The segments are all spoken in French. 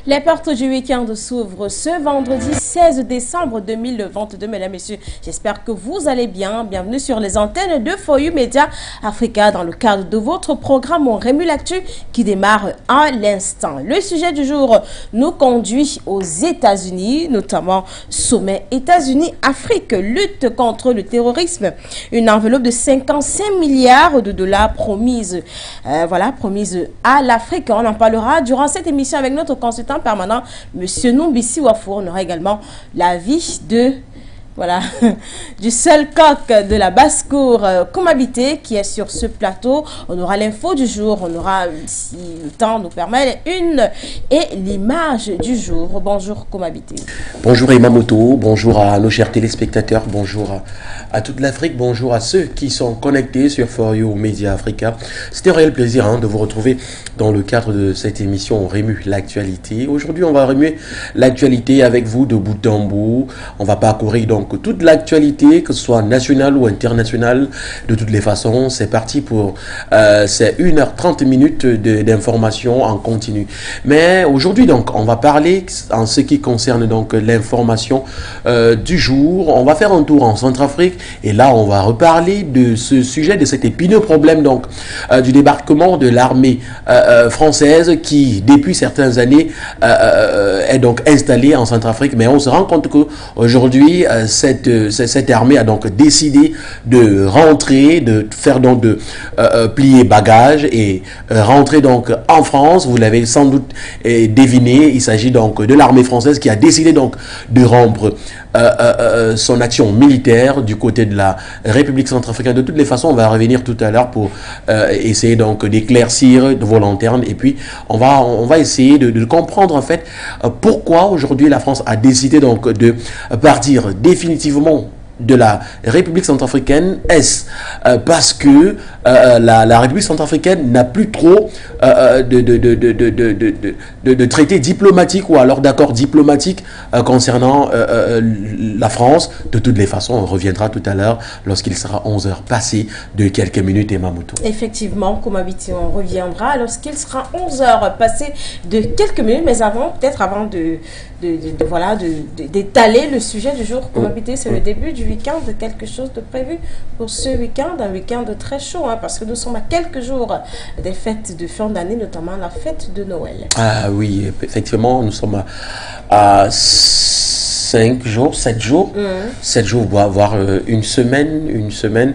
Les portes du week-end s'ouvrent ce vendredi 16 décembre 2022. Mesdames, Messieurs, j'espère que vous allez bien. Bienvenue sur les antennes de For You Media Africa dans le cadre de votre programme On Remue l'Actu qui démarre à l'instant. Le sujet du jour nous conduit aux États-Unis, notamment sommet États-Unis-Afrique, lutte contre le terrorisme. Une enveloppe de 55 milliards de dollars promise, promise à l'Afrique. On en parlera durant cette émission avec notre consultant permanent, Monsieur Numbisi Wafou. On aura également l'avis de du seul coq de la basse-cour Komabité qui est sur ce plateau. On aura l'info du jour, on aura, si le temps nous permet, et l'image du jour. Bonjour Komabité. Bonjour Imamoto, bonjour à nos chers téléspectateurs, bonjour à toute l'Afrique, bonjour à ceux qui sont connectés sur For You Media Africa. C'était un réel plaisir de vous retrouver dans le cadre de cette émission On Remue l'actualité. Aujourd'hui, on va remuer l'actualité avec vous de bout en bout. On va parcourir donc toute l'actualité, que ce soit nationale ou internationale. De toutes les façons, c'est parti pour c'est 1h30 d'information en continu. Mais aujourd'hui, donc, on va parler en ce qui concerne donc l'information du jour. On va faire un tour en Centrafrique et là, on va reparler de ce sujet, de cet épineux problème donc du débarquement de l'armée française qui, depuis certaines années, est donc installée en Centrafrique. Mais on se rend compte qu'aujourd'hui, cette armée a donc décidé de rentrer, de faire donc plier bagages et rentrer donc en France. Vous l'avez sans doute deviné, il s'agit donc de l'armée française qui a décidé donc de rompre son action militaire du côté de la République centrafricaine. De toutes les façons, on va revenir tout à l'heure pour essayer donc d'éclaircir vos lanternes et puis on va essayer de comprendre en fait pourquoi aujourd'hui la France a décidé donc de partir définitivement de la République centrafricaine. Est-ce parce que la République centrafricaine n'a plus trop de traités diplomatiques ou alors d'accords diplomatiques concernant la France? De toutes les façons, on reviendra tout à l'heure lorsqu'il sera 11h passé de quelques minutes et Mamoto. Effectivement, Komabité, on reviendra lorsqu'il sera 11h passé de quelques minutes, mais avant d'étaler le sujet du jour. Komabité, c'est le début du week-end, quelque chose de prévu pour ce week-end, un week-end très chaud, parce que nous sommes à quelques jours des fêtes de fin d'année, notamment la fête de Noël. Ah oui, effectivement, nous sommes à 7 jours, 7 jours, voire une semaine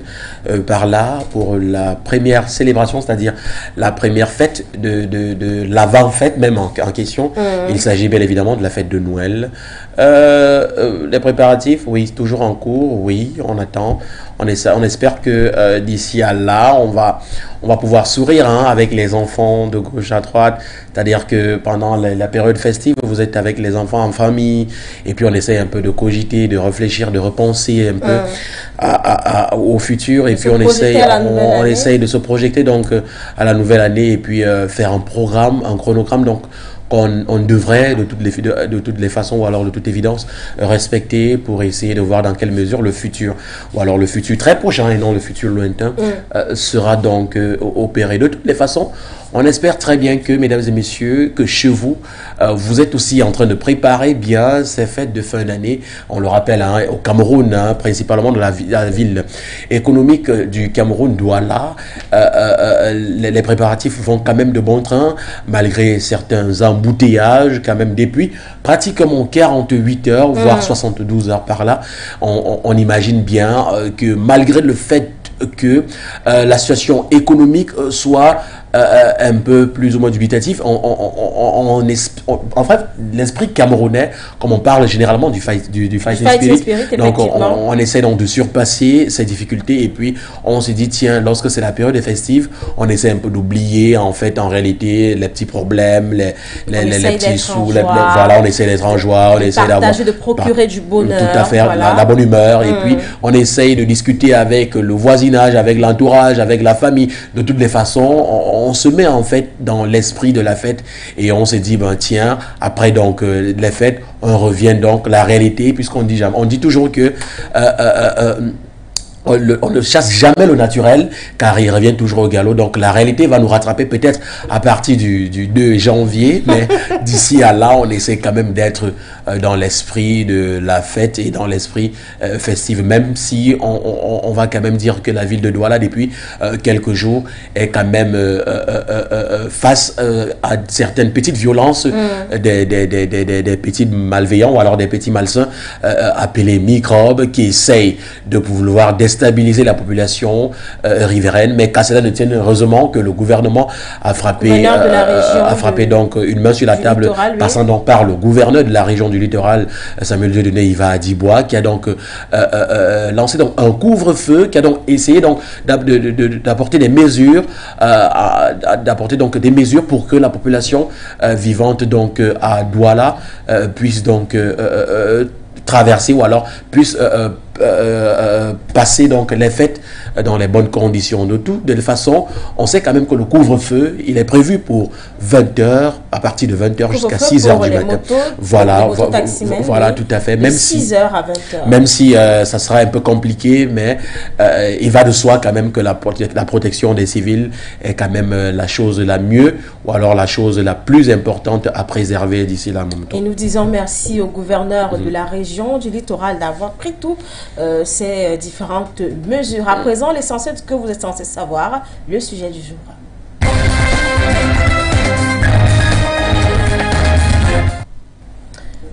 par là pour la première célébration, c'est-à-dire la première fête de l'avant-fête même en question. Il s'agit bien évidemment de la fête de Noël. Les préparatifs, oui, toujours en cours, oui, on attend. On espère que d'ici à là, on va pouvoir sourire avec les enfants de gauche à droite. C'est-à-dire que pendant la période festive, vous êtes avec les enfants en famille et puis on essaie un peu de cogiter, de réfléchir, de repenser un peu au futur et puis on essaye de se projeter donc à la nouvelle année et puis faire un chronogramme donc on devrait de toutes les façons ou alors de toute évidence respecter pour essayer de voir dans quelle mesure le futur ou alors le futur très prochain et non le futur lointain sera donc opéré. De toutes les façons, on espère très bien que, mesdames et messieurs, que chez vous, vous êtes aussi en train de préparer bien ces fêtes de fin d'année. On le rappelle, au Cameroun, principalement dans la ville économique du Cameroun, Douala, les préparatifs vont quand même de bon train, malgré certains embouteillages, quand même depuis pratiquement 48 heures, voire 72 heures par là. On imagine bien que malgré le fait que la situation économique soit un peu plus ou moins dubitatif. En fait, l'esprit camerounais, comme on parle généralement du fighting spirit, donc on essaie donc de surpasser ces difficultés et puis on se dit tiens, lorsque c'est la période festive, on essaie un peu d'oublier en fait en réalité les petits problèmes, les petits sous, voilà, on essaie d'être en joie, on essaie d'avoir de procurer du bonheur, tout à fait, la bonne humeur et puis on essaye de discuter avec le voisinage, avec l'entourage, avec la famille. De toutes les façons, on se met en fait dans l'esprit de la fête et on se dit ben tiens, après donc les fêtes, on revient donc à la réalité puisqu'on dit toujours que on ne chasse jamais le naturel car il revient toujours au galop. Donc la réalité va nous rattraper peut-être à partir du 2 janvier. Mais d'ici à là, on essaie quand même d'être dans l'esprit de la fête et dans l'esprit festif. Même si on va quand même dire que la ville de Douala, depuis quelques jours, est quand même face à certaines petites violences des petits malveillants ou alors des petits malsains appelés microbes qui essayent de pouvoir déstabiliser la population riveraine, mais qu'à cela ne tienne, heureusement que le gouvernement a frappé, donc une main sur la table, passant donc par le gouverneur de la région du littoral, Samuel Dieudonné Iva Adibois, qui a donc lancé donc un couvre-feu, qui a donc essayé donc d'apporter des mesures, pour que la population vivante donc à Douala puisse donc traverser ou alors puisse passer donc les fêtes dans les bonnes conditions. De toute façon, on sait quand même que le couvre-feu, il est prévu pour 20h, à partir de 20h jusqu'à 6h du matin. Voilà, voilà, tout à fait. Même 6h à 20h. Même si ça sera un peu compliqué, mais il va de soi quand même que la protection des civils est quand même la chose la mieux, ou alors la chose la plus importante à préserver d'ici là. Et nous disons merci au gouverneur de la région du littoral d'avoir pris tout ces différentes mesures. À présent, l'essentiel de ce que vous êtes censé savoir, le sujet du jour.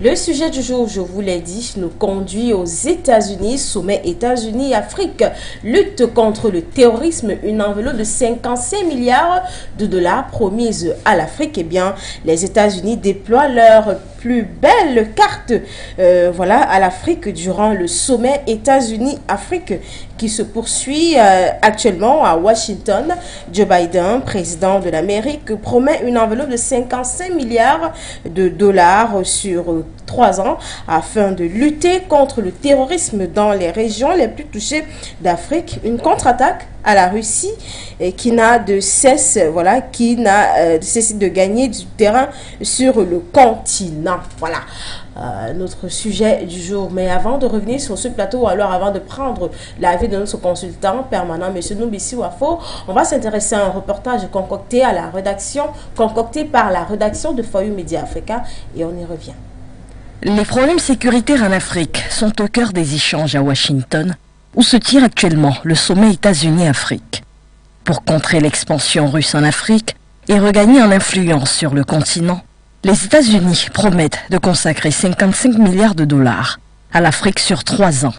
Le sujet du jour, je vous l'ai dit, nous conduit aux États-Unis, sommet États-Unis-Afrique, lutte contre le terrorisme, une enveloppe de 55 milliards de dollars promise à l'Afrique. Eh bien, les États-Unis déploient leur plus belle carte à l'Afrique durant le sommet États-Unis-Afrique qui se poursuit actuellement à Washington. Joe Biden, président de l'Amérique, promet une enveloppe de 55 milliards de dollars sur 3 ans afin de lutter contre le terrorisme dans les régions les plus touchées d'Afrique. Une contre-attaque à la Russie qui n'a de cesse, de gagner du terrain sur le continent. Voilà. Notre sujet du jour. Mais avant de revenir sur ce plateau, alors avant de prendre l'avis de notre consultant permanent, M. Noubissi Wafo, on va s'intéresser à un reportage concocté par la rédaction de Foyu Média Africa et on y revient. Les problèmes sécuritaires en Afrique sont au cœur des échanges à Washington, où se tient actuellement le sommet États-Unis-Afrique. Pour contrer l'expansion russe en Afrique et regagner en influence sur le continent, les États-Unis promettent de consacrer 55 milliards de dollars à l'Afrique sur 3 ans.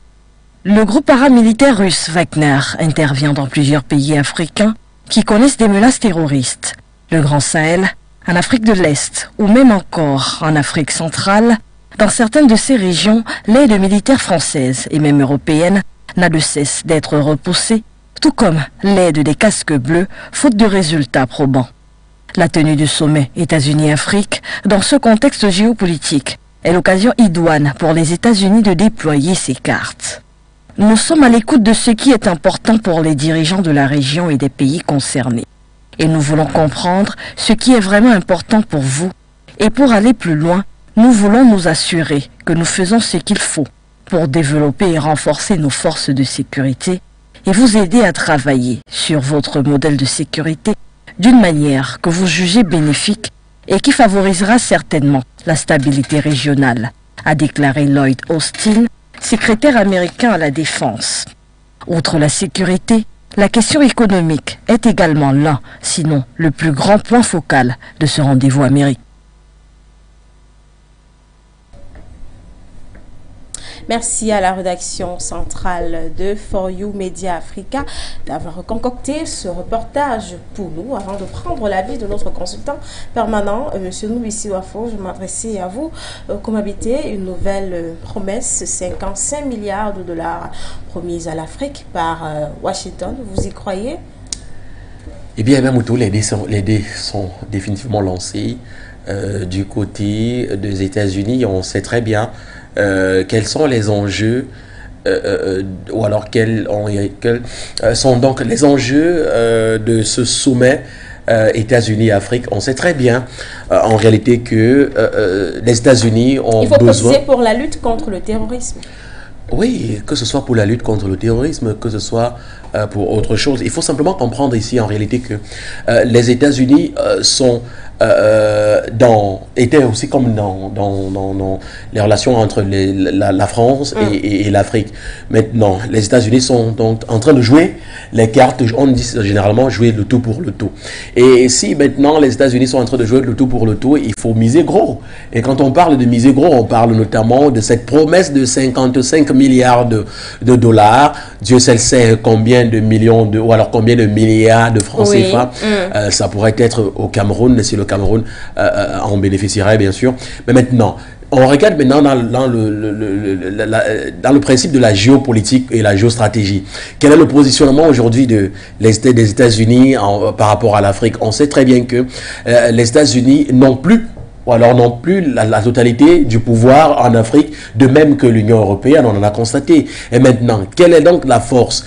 Le groupe paramilitaire russe Wagner intervient dans plusieurs pays africains qui connaissent des menaces terroristes. Le Grand Sahel, en Afrique de l'Est ou même encore en Afrique centrale, dans certaines de ces régions, l'aide militaire française et même européenne n'a de cesse d'être repoussée, tout comme l'aide des casques bleus, faute de résultats probants. La tenue du sommet États-Unis-Afrique, dans ce contexte géopolitique, est l'occasion idoine pour les États-Unis de déployer ces cartes. Nous sommes à l'écoute de ce qui est important pour les dirigeants de la région et des pays concernés. Et nous voulons comprendre ce qui est vraiment important pour vous. Et pour aller plus loin, nous voulons nous assurer que nous faisons ce qu'il faut pour développer et renforcer nos forces de sécurité et vous aider à travailler sur votre modèle de sécurité d'une manière que vous jugez bénéfique et qui favorisera certainement la stabilité régionale, a déclaré Lloyd Austin, secrétaire américain à la Défense. Outre la sécurité, la question économique est également l'un, sinon le plus grand point focal de ce rendez-vous américain. Merci à la rédaction centrale de For You Media Africa d'avoir concocté ce reportage pour nous. Avant de prendre l'avis de notre consultant permanent, M. Noubissi Wafo, je m'adressais à vous. Comme habité, une nouvelle promesse, 55 milliards de dollars promise à l'Afrique par Washington. Vous y croyez? Eh bien, Moutou, les dés sont définitivement lancés. Du côté des États-Unis, on sait très bien quels sont les enjeux ou alors quels sont donc les enjeux de ce sommet États-Unis-Afrique. On sait très bien en réalité que les États-Unis ont besoin... Il faut préciser pour la lutte contre le terrorisme. Oui, que ce soit pour la lutte contre le terrorisme, que ce soit pour autre chose. Il faut simplement comprendre ici en réalité que les États-Unis étaient aussi comme dans les relations entre la France et l'Afrique. Maintenant, les États-Unis sont donc en train de jouer les cartes, on dit généralement jouer le tout pour le tout. Et si maintenant les États-Unis sont en train de jouer le tout pour le tout, il faut miser gros. Et quand on parle de miser gros, on parle notamment de cette promesse de 55 milliards de dollars. Dieu seul sait combien de millions ou alors combien de milliards de francs CFA. Ça pourrait être au Cameroun, si le Cameroun en bénéficierait bien sûr. Mais maintenant, on regarde maintenant dans le principe de la géopolitique et la géostratégie. Quel est le positionnement aujourd'hui des États-Unis par rapport à l'Afrique? On sait très bien que les États-Unis n'ont plus la totalité du pouvoir en Afrique, de même que l'Union européenne, on en a constaté. Et maintenant, quelle est donc la force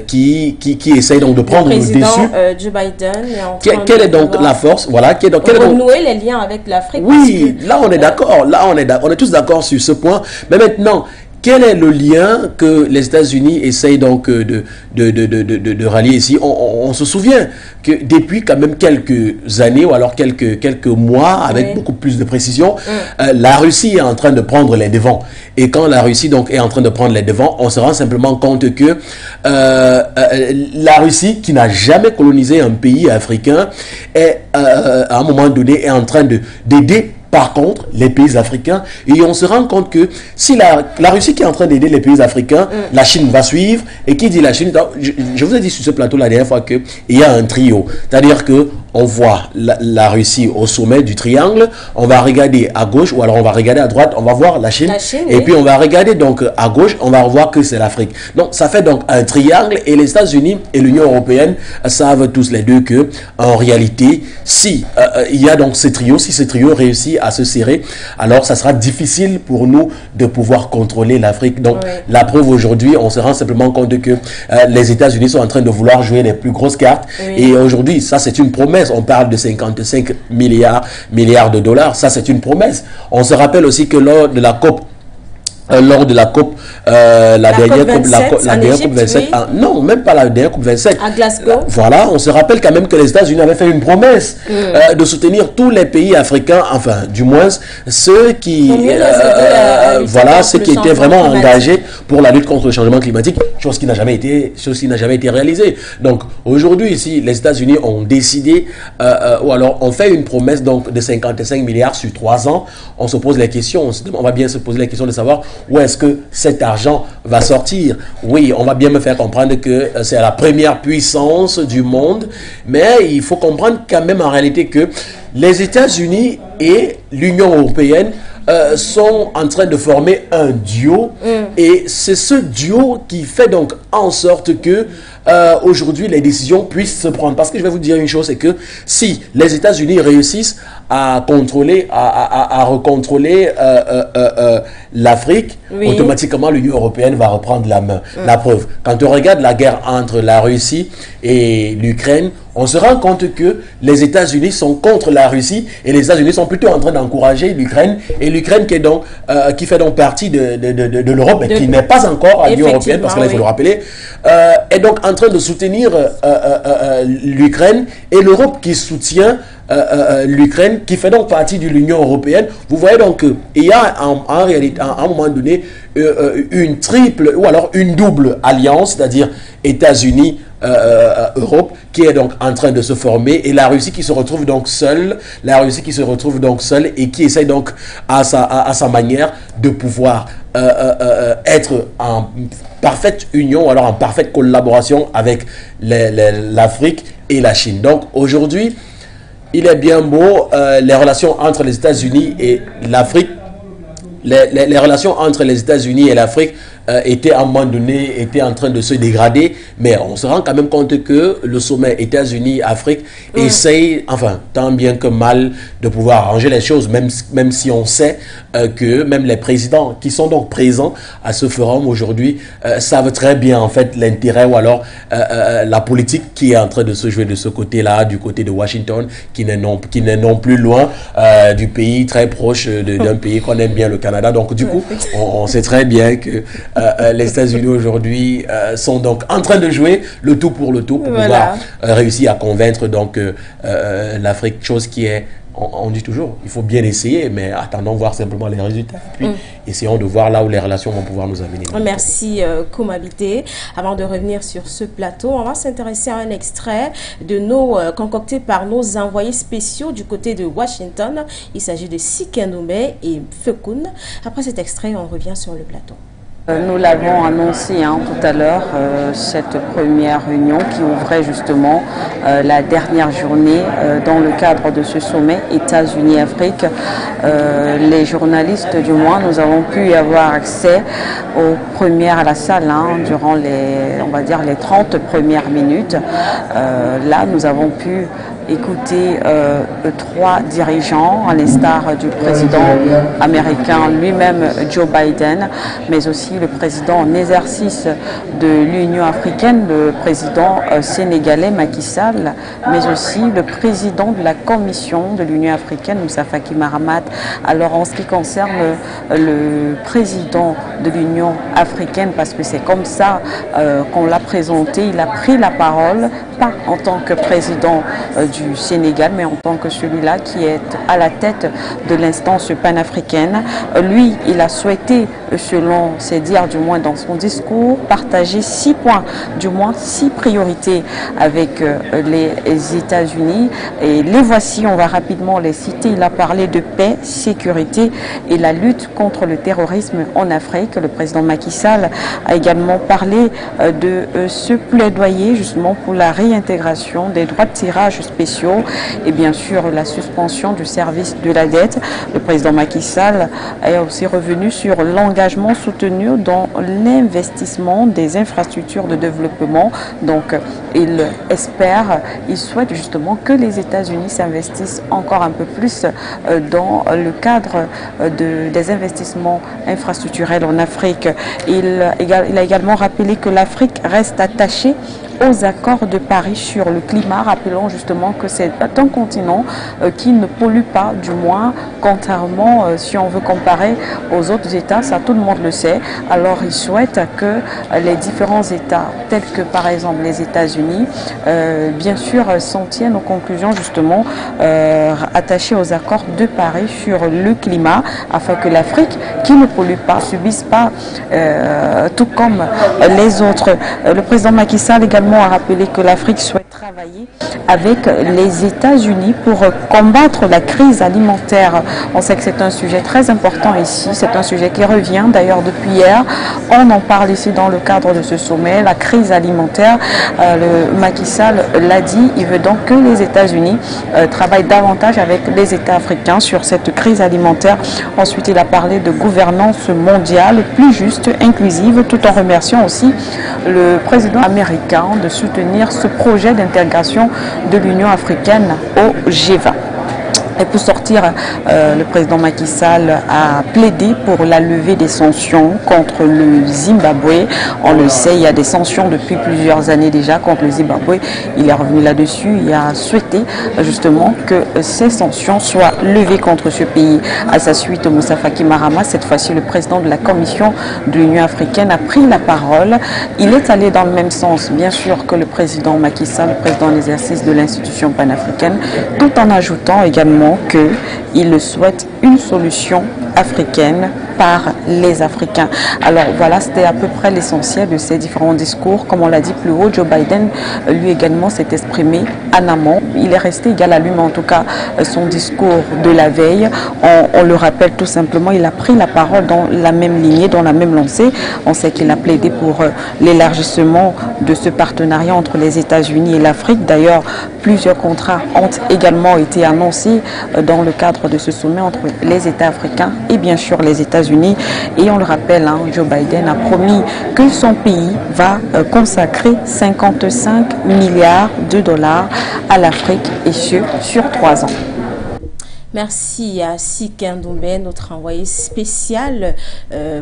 qui essaye donc de prendre le dessus? Joe Biden est en train quelle est donc la force, voilà, renouer les liens avec l'Afrique? Oui, là on est d'accord, on est tous d'accord sur ce point. Mais maintenant, quel est le lien que les États-Unis essayent donc de rallier ici? On se souvient que depuis quand même quelques années ou alors quelques mois, avec beaucoup plus de précision, la Russie est en train de prendre les devants. Et quand la Russie donc est en train de prendre les devants, on se rend simplement compte que la Russie, qui n'a jamais colonisé un pays africain, à un moment donné est en train d'aider par contre les pays africains, et on se rend compte que si la Russie qui est en train d'aider les pays africains, la Chine va suivre. Et qui dit la Chine, je vous ai dit sur ce plateau la dernière fois qu'il y a un trio, c'est-à-dire que on voit la Russie au sommet du triangle, on va regarder à gauche ou alors on va regarder à droite, on va voir la Chine, et puis on va regarder donc à gauche, on va voir que c'est l'Afrique. Donc ça fait donc un triangle, et les États-Unis et l'Union européenne savent tous les deux que en réalité, si il y a donc ce trio, si ce trio réussit à se serrer, alors ça sera difficile pour nous de pouvoir contrôler l'Afrique. Donc la preuve aujourd'hui, on se rend simplement compte que les États-Unis sont en train de vouloir jouer les plus grosses cartes, et aujourd'hui ça c'est une promesse. On parle de 55 milliards de dollars, ça c'est une promesse. On se rappelle aussi que lors de la COP, la dernière COP 27, non, même pas la dernière COP 27, à Glasgow. Voilà, on se rappelle quand même que les États-Unis avaient fait une promesse de soutenir tous les pays africains, enfin, du moins ceux qui, ceux qui étaient vraiment engagés pour la lutte contre le changement climatique, chose qui n'a jamais été réalisée. Donc aujourd'hui, ici, les États-Unis ont décidé, ou alors on fait une promesse donc de 55 milliards sur 3 ans. On se pose la question, on va bien se poser la question de savoir où est-ce que cet argent va sortir. Oui, on va bien me faire comprendre que c'est la première puissance du monde, mais il faut comprendre quand même en réalité que les États-Unis et l'Union européenne sont en train de former un duo, et c'est ce duo qui fait donc en sorte que aujourd'hui les décisions puissent se prendre. Parce que je vais vous dire une chose, c'est que si les États-Unis réussissent à contrôler, à recontrôler l'Afrique, automatiquement l'Union européenne va reprendre la main. La preuve, quand on regarde la guerre entre la Russie et l'Ukraine, on se rend compte que les États-Unis sont contre la Russie, et les États-Unis sont plutôt en train d'encourager l'Ukraine, et l'Ukraine qui fait donc partie de l'Europe, mais qui n'est pas encore à l'Union européenne, parce qu'il faut le rappeler, est donc en train de soutenir l'Ukraine, et l'Europe qui soutient l'Ukraine, qui fait donc partie de l'Union européenne. Vous voyez donc qu'il y a en réalité, à un moment donné, une triple ou alors une double alliance, c'est-à-dire États-Unis, Europe, qui est donc en train de se former, et la Russie qui se retrouve donc seule, et qui essaye donc à sa manière de pouvoir être en parfaite union, ou alors en parfaite collaboration avec l'Afrique et la Chine. Donc aujourd'hui, il est bien beau les relations entre les États-Unis et l'Afrique. Les relations entre les États-Unis et l'Afrique étaient à un moment donné en train de se dégrader, mais on se rend quand même compte que le sommet États-Unis-Afrique essaye, enfin, tant bien que mal, de pouvoir arranger les choses, même si on sait que même les présidents qui sont donc présents à ce forum aujourd'hui savent très bien en fait l'intérêt, ou alors la politique qui est en train de se jouer de ce côté-là, du côté de Washington, qui n'est non plus loin du pays, très proche d'un pays qu'on aime bien, le Canada. Donc du coup, on sait très bien que les États-Unis aujourd'hui sont donc en train de jouer le tout pour le tout pour pouvoir réussir à convaincre donc l'Afrique, chose qui est, on dit toujours, il faut bien essayer, mais attendons voir simplement les résultats. Puis essayons de voir là où les relations vont pouvoir nous amener. Merci Komabité. Avant de revenir sur ce plateau, on va s'intéresser à un extrait de concocté par nos envoyés spéciaux du côté de Washington. Il s'agit de Sikenoumbe et Fekun. Après cet extrait, on revient sur le plateau. Nous l'avons annoncé tout à l'heure, cette première réunion qui ouvrait justement la dernière journée dans le cadre de ce sommet États-Unis-Afrique. Les journalistes, du moins, nous avons pu y avoir accès aux premières à la salle durant on va dire les 30 premières minutes. Là, nous avons pu écouter 3 dirigeants, à l'instar du président américain lui-même Joe Biden, mais aussi le président en exercice de l'Union africaine, le président sénégalais Macky Sall, mais aussi le président de la commission de l'Union africaine, Moussa Faki Mahamat. Alors en ce qui concerne le président de l'Union africaine, parce que c'est comme ça qu'on l'a présenté, il a pris la parole, pas en tant que président du Sénégal, mais en tant que celui-là qui est à la tête de l'instance panafricaine. Lui, il a souhaité, selon ses dires, du moins dans son discours, partager 6 points, du moins 6 priorités avec les États-Unis. Et les voici, on va rapidement les citer. Il a parlé de paix, sécurité et la lutte contre le terrorisme en Afrique. Le président Macky Sall a également parlé de ce plaidoyer justement pour la réintégration des droits de tirage spéciaux et bien sûr la suspension du service de la dette. Le président Macky Sall est aussi revenu sur l'engagement soutenu dans l'investissement des infrastructures de développement. Donc il espère, il souhaite justement que les États-Unis s'investissent encore un peu plus dans le cadre des investissements infrastructurels en Afrique. Il a également rappelé que l'Afrique reste attachée aux accords de Paris sur le climat, rappelons justement que c'est un continent qui ne pollue pas, du moins, contrairement, si on veut comparer aux autres États, ça tout le monde le sait. Alors il souhaite que les différents États, tels que par exemple les États-Unis, bien sûr s'en tiennent aux conclusions justement attachées aux accords de Paris sur le climat, afin que l'Afrique, qui ne pollue pas, subisse pas tout comme les autres. Le président Macky Sall également a rappelé que l'Afrique souhaite travailler avec les États-Unis pour combattre la crise alimentaire. On sait que c'est un sujet très important ici, c'est un sujet qui revient d'ailleurs depuis hier. On en parle ici dans le cadre de ce sommet, la crise alimentaire. Le Macky Sall l'a dit, il veut donc que les États-Unis travaillent davantage avec les États africains sur cette crise alimentaire. Ensuite, il a parlé de gouvernance mondiale plus juste, inclusive, tout en remerciant aussi le président américain de soutenir ce projet d'intégration de l'Union africaine au G20. Et pour sortir, le président Macky Sall a plaidé pour la levée des sanctions contre le Zimbabwe. On le sait, il y a des sanctions depuis plusieurs années déjà contre le Zimbabwe. Il est revenu là-dessus et a souhaité justement que ces sanctions soient levées contre ce pays. À sa suite, Moussa Faki Mahamat, cette fois-ci le président de la Commission de l'Union africaine, a pris la parole. Il est allé dans le même sens, bien sûr, que le président Macky Sall, le président en exercice de l'institution panafricaine, tout en ajoutant également qu'il souhaite une solution africaine par les Africains. Alors voilà, c'était à peu près l'essentiel de ces différents discours. Comme on l'a dit plus haut, Joe Biden, lui également, s'est exprimé en amont. Il est resté égal à lui, mais en tout cas, son discours de la veille, on le rappelle tout simplement, il a pris la parole dans la même lignée, dans la même lancée. On sait qu'il a plaidé pour l'élargissement de ce partenariat entre les États-Unis et l'Afrique. D'ailleurs, plusieurs contrats ont également été annoncés dans le cadre de ce sommet entre les États africains et bien sûr les États-Unis. Et on le rappelle, Joe Biden a promis que son pays va consacrer 55 milliards de dollars à l'Afrique et ce sur 3 ans. Merci à Sikin Doumbé, notre envoyé spécial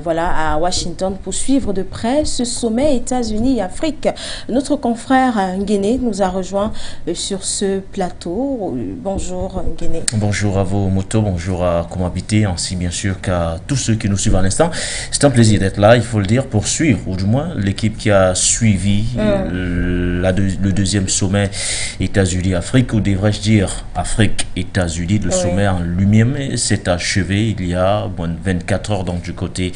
voilà, à Washington pour suivre de près ce sommet États-Unis-Afrique. Notre confrère Nguéné nous a rejoint sur ce plateau. Bonjour Nguéné. Bonjour à vos motos, bonjour à Komabité, ainsi bien sûr qu'à tous ceux qui nous suivent à l'instant. C'est un plaisir d'être là, il faut le dire, pour suivre, ou du moins l'équipe qui a suivi le deuxième sommet États-Unis-Afrique, ou devrais-je dire Afrique-États-Unis. Le sommet en lui-même s'est achevé il y a 24 heures donc, du côté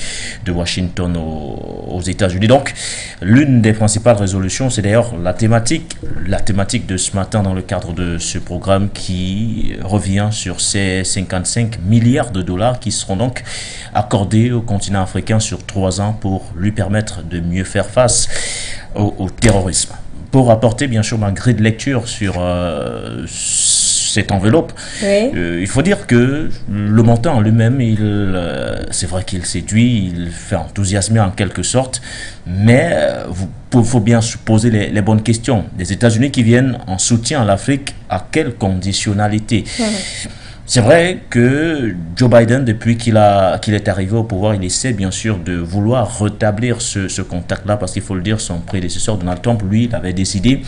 de Washington aux États-Unis. Donc, l'une des principales résolutions, c'est d'ailleurs la thématique de ce matin dans le cadre de ce programme qui revient sur ces 55 milliards de dollars qui seront donc accordés au continent africain sur 3 ans pour lui permettre de mieux faire face au terrorisme. Pour apporter bien sûr ma grille de lecture sur cette enveloppe, il faut dire que le montant en lui-même, c'est vrai qu'il séduit, il fait enthousiasmer en quelque sorte, mais il faut bien se poser les bonnes questions. Les États-Unis qui viennent en soutien à l'Afrique, à quelle conditionnalité? C'est vrai que Joe Biden, depuis qu'il est arrivé au pouvoir, il essaie bien sûr de vouloir rétablir ce contact-là, parce qu'il faut le dire, son prédécesseur Donald Trump, lui, il avait décidé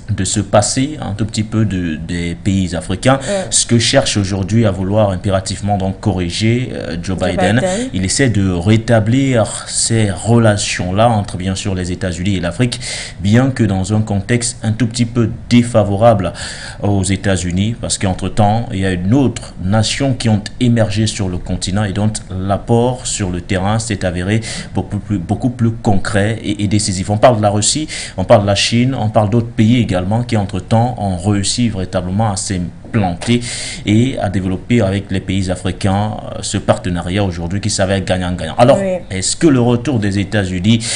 de se passer un tout petit peu des pays africains, ce que cherche aujourd'hui à vouloir impérativement donc corriger Joe Biden. Il essaie de rétablir ces relations-là entre bien sûr les États-Unis et l'Afrique, bien que dans un contexte un tout petit peu défavorable aux États-Unis, parce qu'entre-temps, il y a une autre nation qui ont émergé sur le continent et dont l'apport sur le terrain s'est avéré beaucoup plus concret et décisif. On parle de la Russie, on parle de la Chine, on parle d'autres pays également qui entre-temps ont réussi véritablement à s'implanter et à développer avec les pays africains ce partenariat aujourd'hui qui s'avère gagnant-gagnant. Alors, est-ce que le retour des États-Unis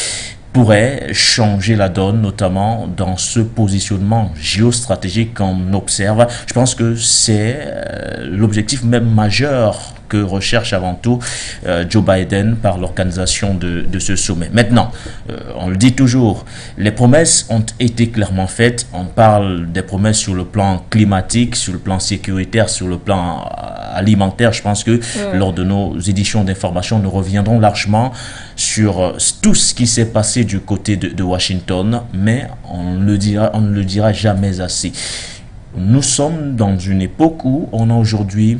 pourrait changer la donne, notamment dans ce positionnement géostratégique qu'on observe? Je pense que c'est l'objectif même majeur que recherche avant tout Joe Biden par l'organisation de ce sommet. Maintenant, on le dit toujours, les promesses ont été clairement faites. On parle des promesses sur le plan climatique, sur le plan sécuritaire, sur le plan alimentaire. Je pense que lors de nos éditions d'information, nous reviendrons largement sur tout ce qui s'est passé du côté de Washington, mais on ne le dira jamais assez. Nous sommes dans une époque où on a aujourd'hui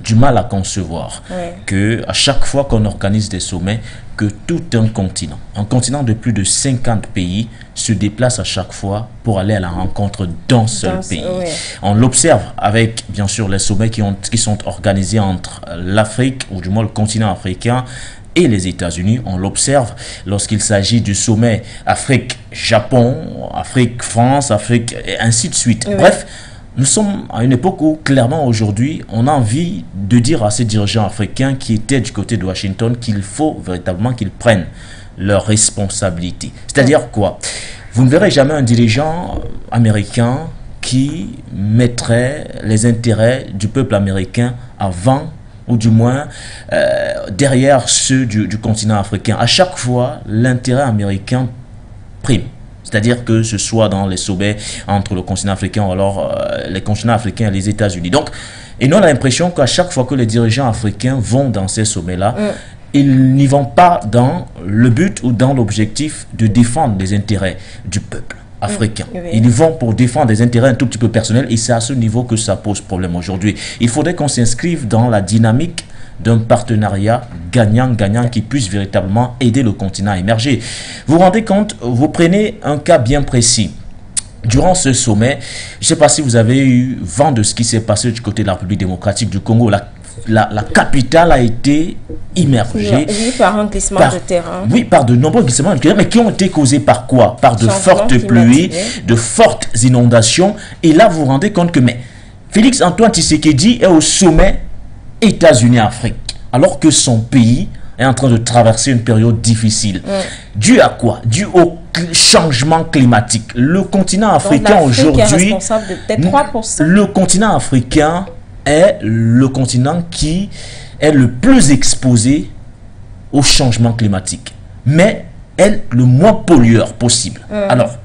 du mal à concevoir que à chaque fois qu'on organise des sommets, que tout un continent de plus de 50 pays se déplace à chaque fois pour aller à la rencontre d'un seul pays. On l'observe avec bien sûr les sommets qui sont organisés entre l'Afrique, ou du moins le continent africain, et les États-Unis. On l'observe lorsqu'il s'agit du sommet Afrique-Japon, Afrique-France, Afrique, et ainsi de suite. Bref, nous sommes à une époque où, clairement, aujourd'hui, on a envie de dire à ces dirigeants africains qui étaient du côté de Washington qu'il faut véritablement qu'ils prennent leurs responsabilités. C'est-à-dire quoi? Vous ne verrez jamais un dirigeant américain qui mettrait les intérêts du peuple américain avant, ou du moins derrière ceux du continent africain. À chaque fois, l'intérêt américain prime. C'est-à-dire que ce soit dans les sommets entre le continent africain ou alors les continents africains et les États-Unis. Donc, et nous on a l'impression qu'à chaque fois que les dirigeants africains vont dans ces sommets-là, ils n'y vont pas dans le but ou dans l'objectif de défendre les intérêts du peuple africains. Ils y vont pour défendre des intérêts un tout petit peu personnels, et c'est à ce niveau que ça pose problème aujourd'hui. Il faudrait qu'on s'inscrive dans la dynamique d'un partenariat gagnant-gagnant qui puisse véritablement aider le continent à émerger. Vous vous rendez compte, vous prenez un cas bien précis. Durant ce sommet, je ne sais pas si vous avez eu vent de ce qui s'est passé du côté de la République démocratique du Congo. La capitale a été immergée par un glissement de terrain. Oui, par de nombreux glissements de terrain, mais qui ont été causés par quoi? Par de fortes pluies, de fortes inondations. Et là, vous vous rendez compte que Félix Antoine Tshisekedi est au sommet États-Unis-Afrique, alors que son pays est en train de traverser une période difficile. Dû à quoi? Dû au changement climatique. Le continent africain aujourd'hui, le continent africain est le continent qui est le plus exposé au changement climatique, mais est le moins pollueur possible. Alors,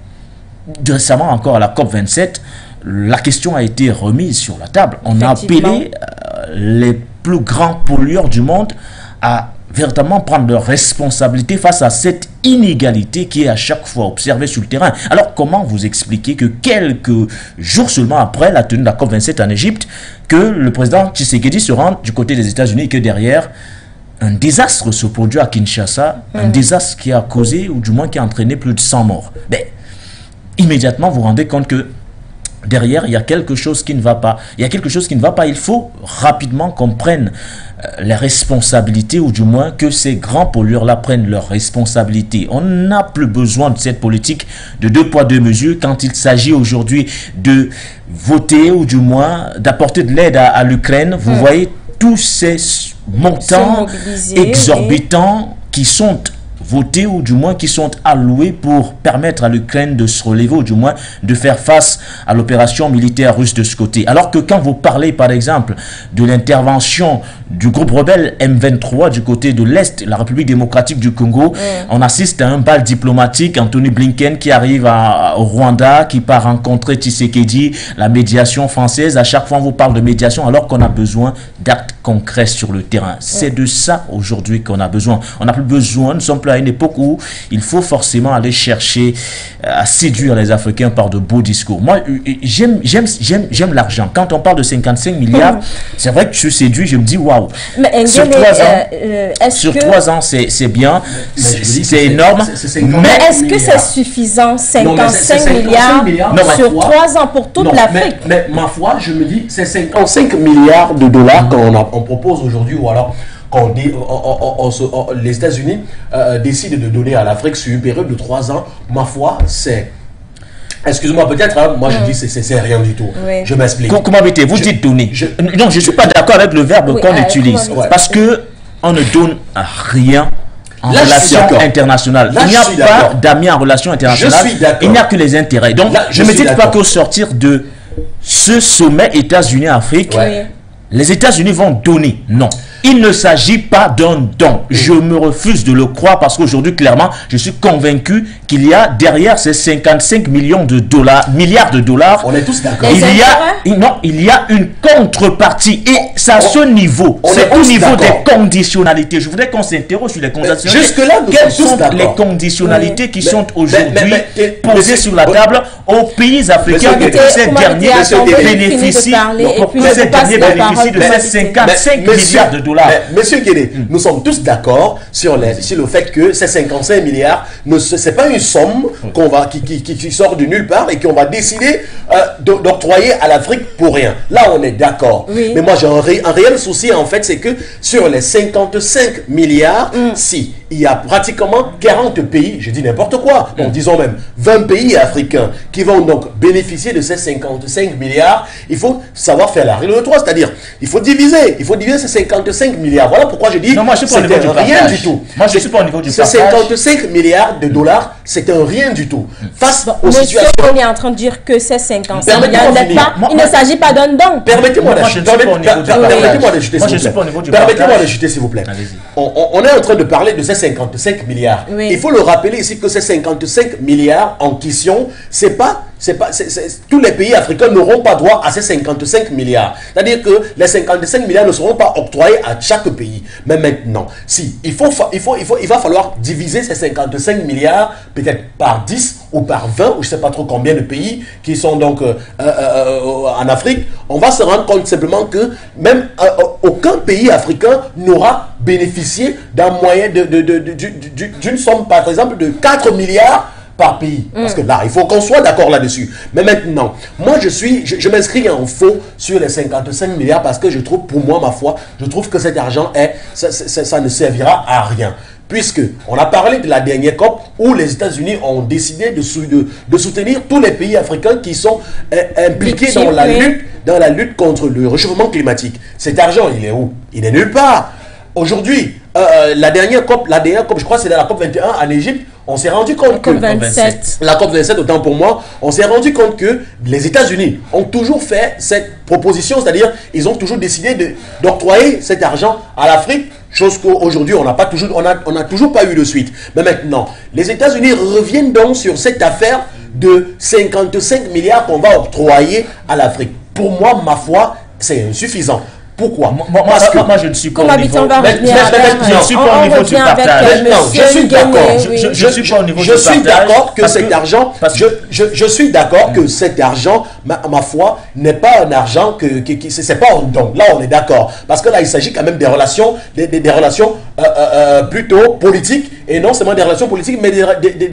récemment encore à la COP27, la question a été remise sur la table. On a appelé les plus grands pollueurs du monde à véritablement prendre leurs responsabilités face à cette inégalité qui est à chaque fois observée sur le terrain. Alors comment vous expliquez que quelques jours seulement après la tenue de la COP27 en Égypte, que le président Tshisekedi se rende du côté des États-Unis et que derrière un désastre se produit à Kinshasa, un désastre qui a causé, ou du moins qui a entraîné plus de 100 morts. Mais immédiatement vous vous rendez compte que derrière, il y a quelque chose qui ne va pas. Il y a quelque chose qui ne va pas. Il faut rapidement qu'on prenne les responsabilités, ou du moins que ces grands pollueurs-là prennent leurs responsabilités. On n'a plus besoin de cette politique de 2 poids 2 mesures quand il s'agit aujourd'hui de voter, ou du moins d'apporter de l'aide à l'Ukraine. Vous voyez tous ces montants exorbitants qui sont votés, ou du moins qui sont alloués pour permettre à l'Ukraine de se relever, ou du moins de faire face à l'opération militaire russe de ce côté. Alors que quand vous parlez par exemple de l'intervention du groupe rebelle M23 du côté de l'Est, la République démocratique du Congo, on assiste à un bal diplomatique, Anthony Blinken qui arrive au Rwanda, qui part rencontrer Tshisekedi, la médiation française. À chaque fois on vous parle de médiation alors qu'on a besoin d'actes concrets sur le terrain. C'est de ça aujourd'hui qu'on a besoin. On n'a plus besoin, nous sommes plus à une époque où il faut forcément aller chercher à séduire les Africains par de beaux discours. Moi, j'aime l'argent. Quand on parle de 55 milliards, c'est vrai que je suis séduit, je me dis waouh. Sur 3 ans, c'est bien, c'est énorme. Mais est-ce que c'est suffisant, 55 milliards sur 3 ans pour toute l'Afrique? Mais ma foi, je me dis, c'est 55 milliards de dollars qu'on propose aujourd'hui, ou alors quand les États-Unis décident de donner à l'Afrique sur une période de 3 ans, ma foi, c'est... Excusez-moi, peut-être, hein, moi je dis c'est rien du tout. Oui. Je m'explique. Comment vous dites donner? Non, je ne suis pas d'accord avec le verbe qu'on utilise. Parce que on ne donne rien en relation internationale. Il n'y a pas d'amis en relation internationale. Il n'y a que les intérêts. Donc, je ne me dis pas qu'au sortir de ce sommet États-Unis-Afrique, les États-Unis vont donner. Non. Il ne s'agit pas d'un don. Je me refuse de le croire parce qu'aujourd'hui, clairement, je suis convaincu qu'il y a derrière ces 55 milliards de dollars, on est tous d'accord. Il y a une contrepartie et c'est à ce niveau. C'est au niveau des conditionnalités. Je voudrais qu'on s'interroge sur les conditionnalités. Jusque-là, quelles sont les conditionnalités qui sont aujourd'hui posées sur la table aux pays africains et que ces derniers bénéficient de ces 55 milliards de dollars. Monsieur Guédé, nous sommes tous d'accord sur le fait que ces 55 milliards, ce n'est pas une somme qui sort de nulle part et qu'on va décider d'octroyer à l'Afrique pour rien. Là, on est d'accord. Oui. Mais moi, j'ai un réel souci, en fait, c'est que sur les 55 milliards, si il y a pratiquement 40 pays, je dis n'importe quoi, donc disons même 20 pays africains qui vont donc bénéficier de ces 55 milliards, il faut savoir faire la règle de 3, c'est-à-dire il faut diviser ces 55 milliards. Voilà pourquoi je dis que c'est rien du tout. Moi, je ne suis pas au niveau du partage. Ces 55 milliards de dollars, c'est un rien du tout. Face aux situations... on est en train de dire que ces 55 milliards, il ne s'agit pas d'un don. Permettez-moi de chuter, s'il vous plaît. On est en train de parler de ces 55 milliards. Oui. Il faut le rappeler ici que ces 55 milliards en question, tous les pays africains n'auront pas droit à ces 55 milliards. C'est-à-dire que les 55 milliards ne seront pas octroyés à chaque pays. Mais maintenant, il va falloir diviser ces 55 milliards peut-être par 10 ou par 20, ou je ne sais pas trop combien de pays qui sont donc en Afrique. On va se rendre compte simplement que même aucun pays africain n'aura bénéficié d'un moyen d'une somme, par exemple, de 4 milliards par pays. Parce que là, il faut qu'on soit d'accord là-dessus. Mais maintenant, moi, je m'inscris en faux sur les 55 milliards parce que je trouve, pour moi, ma foi, je trouve que cet argent, ça ne servira à rien. Puisque on a parlé de la dernière COP où les États-Unis ont décidé de soutenir tous les pays africains qui sont impliqués dans la lutte contre le réchauffement climatique. Cet argent, il est où? Il est nulle part. Aujourd'hui, la dernière COP, je crois que c'est la COP 21 en Égypte, on s'est rendu compte que... La COP 27, autant pour moi, on s'est rendu compte que les États-Unis ont toujours fait cette proposition, c'est-à-dire ils ont toujours décidé d'octroyer cet argent à l'Afrique, chose qu'aujourd'hui on n'a toujours pas eu de suite. Mais maintenant, les États-Unis reviennent donc sur cette affaire de 55 milliards qu'on va octroyer à l'Afrique. Pour moi, ma foi, c'est insuffisant. Pourquoi? Moi, je ne suis pas au niveau. Je ne suis pas au niveau du partage. Je suis d'accord. Je suis pas au niveau du partage. Je suis d'accord que cet argent, je suis d'accord que cet argent, ma foi, n'est pas un argent c'est pas un don. Là, on est d'accord. Parce que là, il s'agit quand même des relations, des relations plutôt politiques, et non seulement des relations politiques, mais des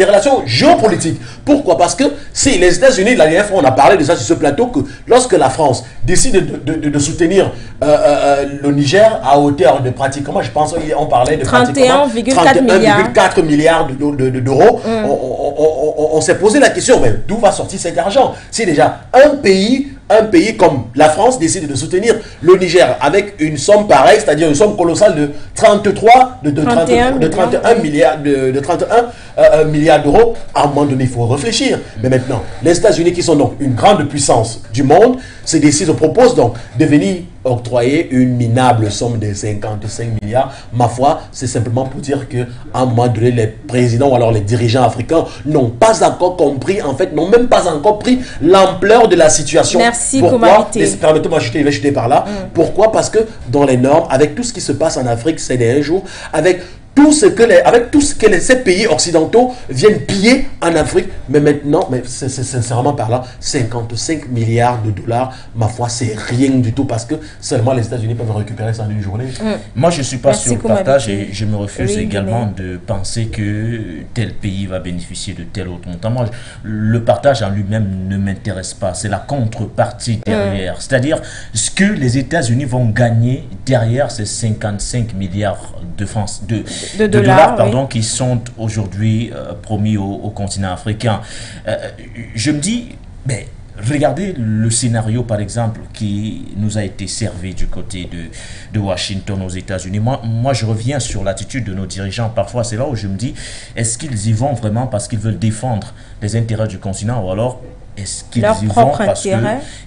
relations géopolitiques. Pourquoi? Parce que si les États-Unis, la dernière fois, on a parlé de ça sur ce plateau, que lorsque la France décide de soutenir le Niger à hauteur de pratiquement, je pense, on parlait de 31,4 milliards d'euros, on s'est posé la question, mais d'où va sortir cet argent? Si déjà un pays comme la France décide de soutenir le Niger avec une somme pareille, c'est-à-dire une somme colossale de 31 milliards d'euros, à un moment donné, il faut réfléchir. Mais maintenant, les États-Unis, qui sont donc une grande puissance du monde, se proposent donc de venir octroyer une minable somme de 55 milliards. Ma foi, c'est simplement pour dire que à un moment donné, les présidents ou alors les dirigeants africains n'ont pas encore compris, en fait, n'ont même pas encore pris l'ampleur de la situation. Merci, pourquoi? Permettez-moi, je vais jeter par là. Pourquoi? Parce que dans les normes, avec tout ce qui se passe en Afrique ces derniers jours, avec tout ce que ces pays occidentaux viennent piller en Afrique, mais maintenant, c'est sincèrement par là, 55 milliards de dollars, ma foi, c'est rien du tout, parce que seulement les États-Unis peuvent récupérer ça en une journée. Moi, je ne suis pas sur le partage, et je me refuse également de penser que tel pays va bénéficier de tel autre montant. Moi, le partage en lui-même ne m'intéresse pas, c'est la contrepartie derrière. C'est-à-dire, ce que les États-Unis vont gagner derrière ces 55 milliards de dollars qui sont aujourd'hui promis au continent africain. Je me dis, regardez le scénario, par exemple, qui nous a été servi du côté de Washington aux États-Unis. Moi, je reviens sur l'attitude de nos dirigeants. Parfois, c'est là où je me dis, est-ce qu'ils y vont vraiment parce qu'ils veulent défendre les intérêts du continent, ou alors est-ce qu'ils y vont parce qu'il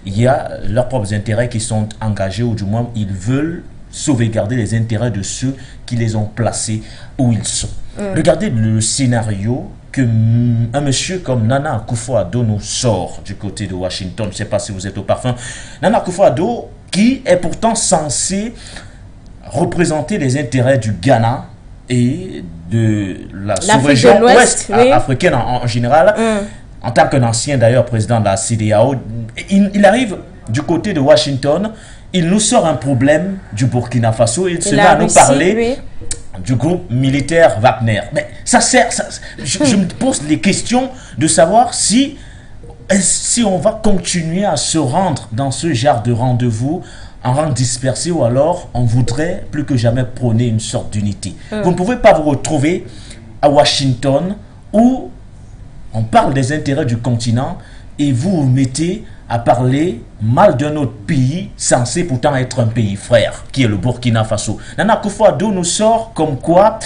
y a leurs propres intérêts qui sont engagés, ou du moins, ils veulent sauvegarder les intérêts de ceux qui les ont placés où ils sont. Regardez le scénario que un monsieur comme Nana Akufo-Addo nous sort du côté de Washington. Je ne sais pas si vous êtes au parfum. Nana Akufo-Addo, qui est pourtant censé représenter les intérêts du Ghana et de la sous-région ouest africaine en général, en tant qu'un ancien d'ailleurs président de la CEDEAO, il arrive du côté de Washington. Il nous sort un problème du Burkina Faso et il se met à nous parler du groupe militaire Wagner. Mais ça sert, je me pose les questions de savoir si on va continuer à se rendre dans ce genre de rendez-vous en rang dispersé, ou alors on voudrait plus que jamais prôner une sorte d'unité. Vous ne pouvez pas vous retrouver à Washington où on parle des intérêts du continent et vous vous mettez à parler mal d'un autre pays censé pourtant être un pays frère, qui est le Burkina Faso. Nana Akufo-Addo nous sort comme quoi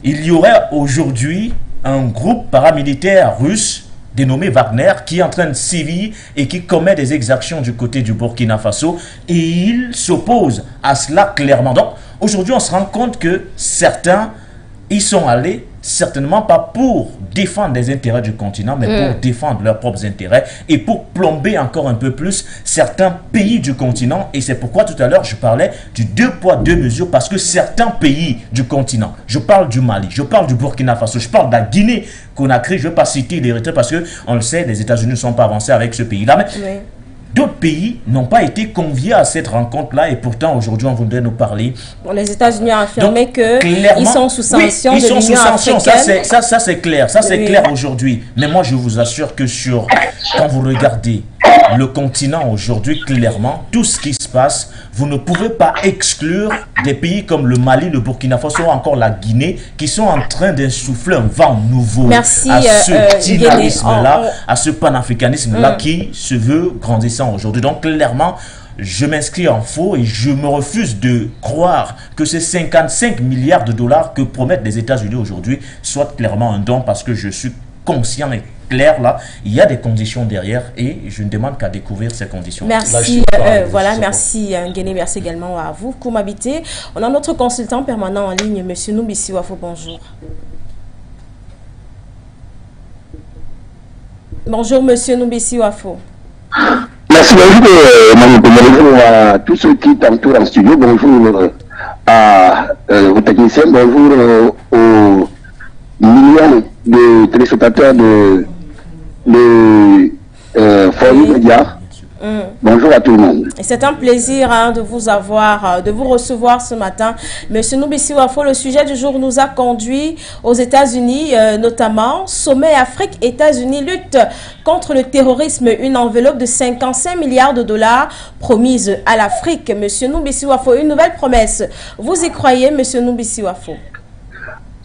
il y aurait aujourd'hui un groupe paramilitaire russe dénommé Wagner qui est en train de sévir et qui commet des exactions du côté du Burkina Faso, et il s'oppose à cela clairement. Donc aujourd'hui on se rend compte que certains y sont allés certainement pas pour défendre les intérêts du continent, mais pour défendre leurs propres intérêts et pour plomber encore un peu plus certains pays du continent. Et c'est pourquoi tout à l'heure je parlais du 2 poids 2 mesures, parce que certains pays du continent, je parle du Mali, je parle du Burkina Faso, je parle de la Guinée Conakry, je ne veux pas citer l'Érythrée parce que on le sait, les États-Unis ne sont pas avancés avec ce pays-là, mais d'autres pays n'ont pas été conviés à cette rencontre-là, et pourtant aujourd'hui on voudrait nous parler. Bon, les États-Unis ont affirmé qu'ils sont sous sanction de l'Union africaine. Ça c'est clair, ça c'est clair aujourd'hui. Mais moi je vous assure que quand vous regardez le continent aujourd'hui, clairement, tout ce qui se passe, vous ne pouvez pas exclure des pays comme le Mali, le Burkina Faso ou encore la Guinée, qui sont en train d'insuffler un vent nouveau à ce dynamisme-là, à ce panafricanisme-là qui se veut grandissant aujourd'hui. Donc clairement, je m'inscris en faux et je me refuse de croire que ces 55 milliards de dollars que promettent les États-Unis aujourd'hui soient clairement un don, parce que je suis conscient et clair là, il y a des conditions derrière et je ne demande qu'à découvrir ces conditions. Merci, merci Nguéné, merci également à vous, Koumabité. On a notre consultant permanent en ligne, Monsieur Noubissi Wafo, bonjour. Bonjour Monsieur Noubissi Wafo. Merci Merci, bonjour à tous ceux qui t'entourent en studio, bonjour aux techniciens, bonjour aux millions de téléspectateurs de Forum Média. Bonjour à tout le monde. C'est un plaisir de vous avoir, de vous recevoir ce matin. Monsieur Noubissi Wafo, le sujet du jour nous a conduit aux États-Unis, notamment sommet Afrique-États-Unis lutte contre le terrorisme, une enveloppe de 55 milliards de dollars promise à l'Afrique. Monsieur Noubissi Wafo, une nouvelle promesse. Vous y croyez, Monsieur Noubissi Wafo?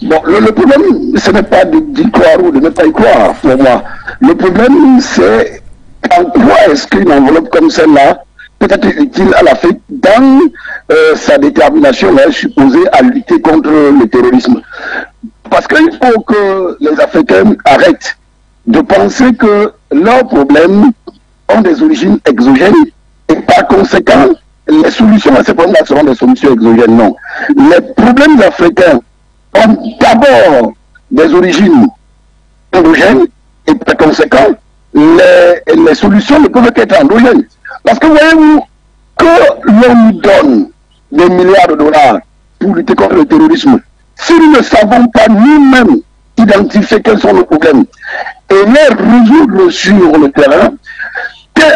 Bon, le problème, ce n'est pas d'y croire ou de ne pas y croire pour moi. Le problème, c'est en quoi est-ce qu'une enveloppe comme celle-là peut être utile à l'Afrique dans sa détermination supposée à lutter contre le terrorisme. Parce qu'il faut que les Africains arrêtent de penser que leurs problèmes ont des origines exogènes et par conséquent, les solutions à ces problèmes seront des solutions exogènes. Non. Les problèmes africains ont d'abord des origines endogènes et par conséquent, les solutions ne peuvent qu'être endogènes. Parce que voyez-vous, que l'on nous donne des milliards de dollars pour lutter contre le terrorisme, si nous ne savons pas nous-mêmes identifier quels sont nos problèmes et les résoudre sur le terrain,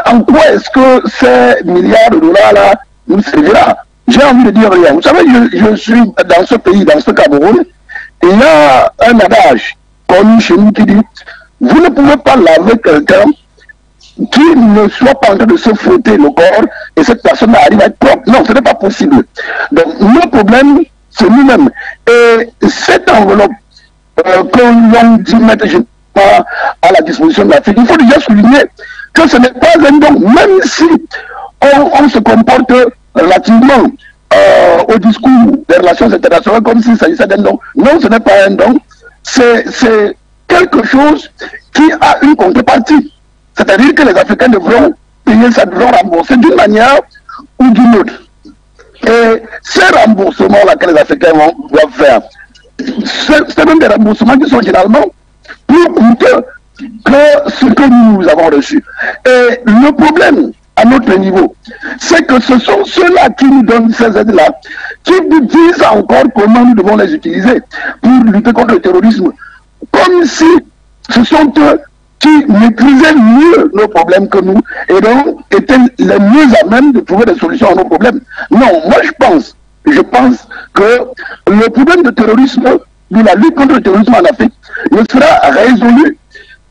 en quoi est-ce que ces milliards de dollars-là nous servira? J'ai envie de dire rien. Vous savez, je suis dans ce pays, dans ce Cameroun, et il y a un adage connu chez nous qui dit: vous ne pouvez pas laver quelqu'un qui ne soit pas en train de se frotter le corps et cette personne arrive à être propre. Non, ce n'est pas possible. Donc, le problème, c'est nous-mêmes. Et cette enveloppe que l'on dit mettre à la disposition de l'Afrique, il faut déjà souligner que ce n'est pas un don, même si on se comporte relativement au discours des relations internationales comme s'il s'agissait d'un don. Non, ce n'est pas un don. C'est quelque chose qui a une contrepartie. C'est-à-dire que les Africains devront payer, ça devront rembourser d'une manière ou d'une autre. Et ces remboursements-là que les Africains doivent faire, c'est même des remboursements qui sont généralement plus coûteux que ce que nous avons reçu. Et le problème, à notre niveau, c'est que ce sont ceux-là qui nous donnent ces aides-là, qui nous disent encore comment nous devons les utiliser pour lutter contre le terrorisme. Comme si ce sont eux qui maîtrisaient mieux nos problèmes que nous et donc étaient les mieux à même de trouver des solutions à nos problèmes. Non, moi je pense que le problème de terrorisme, de la lutte contre le terrorisme en Afrique, ne sera résolu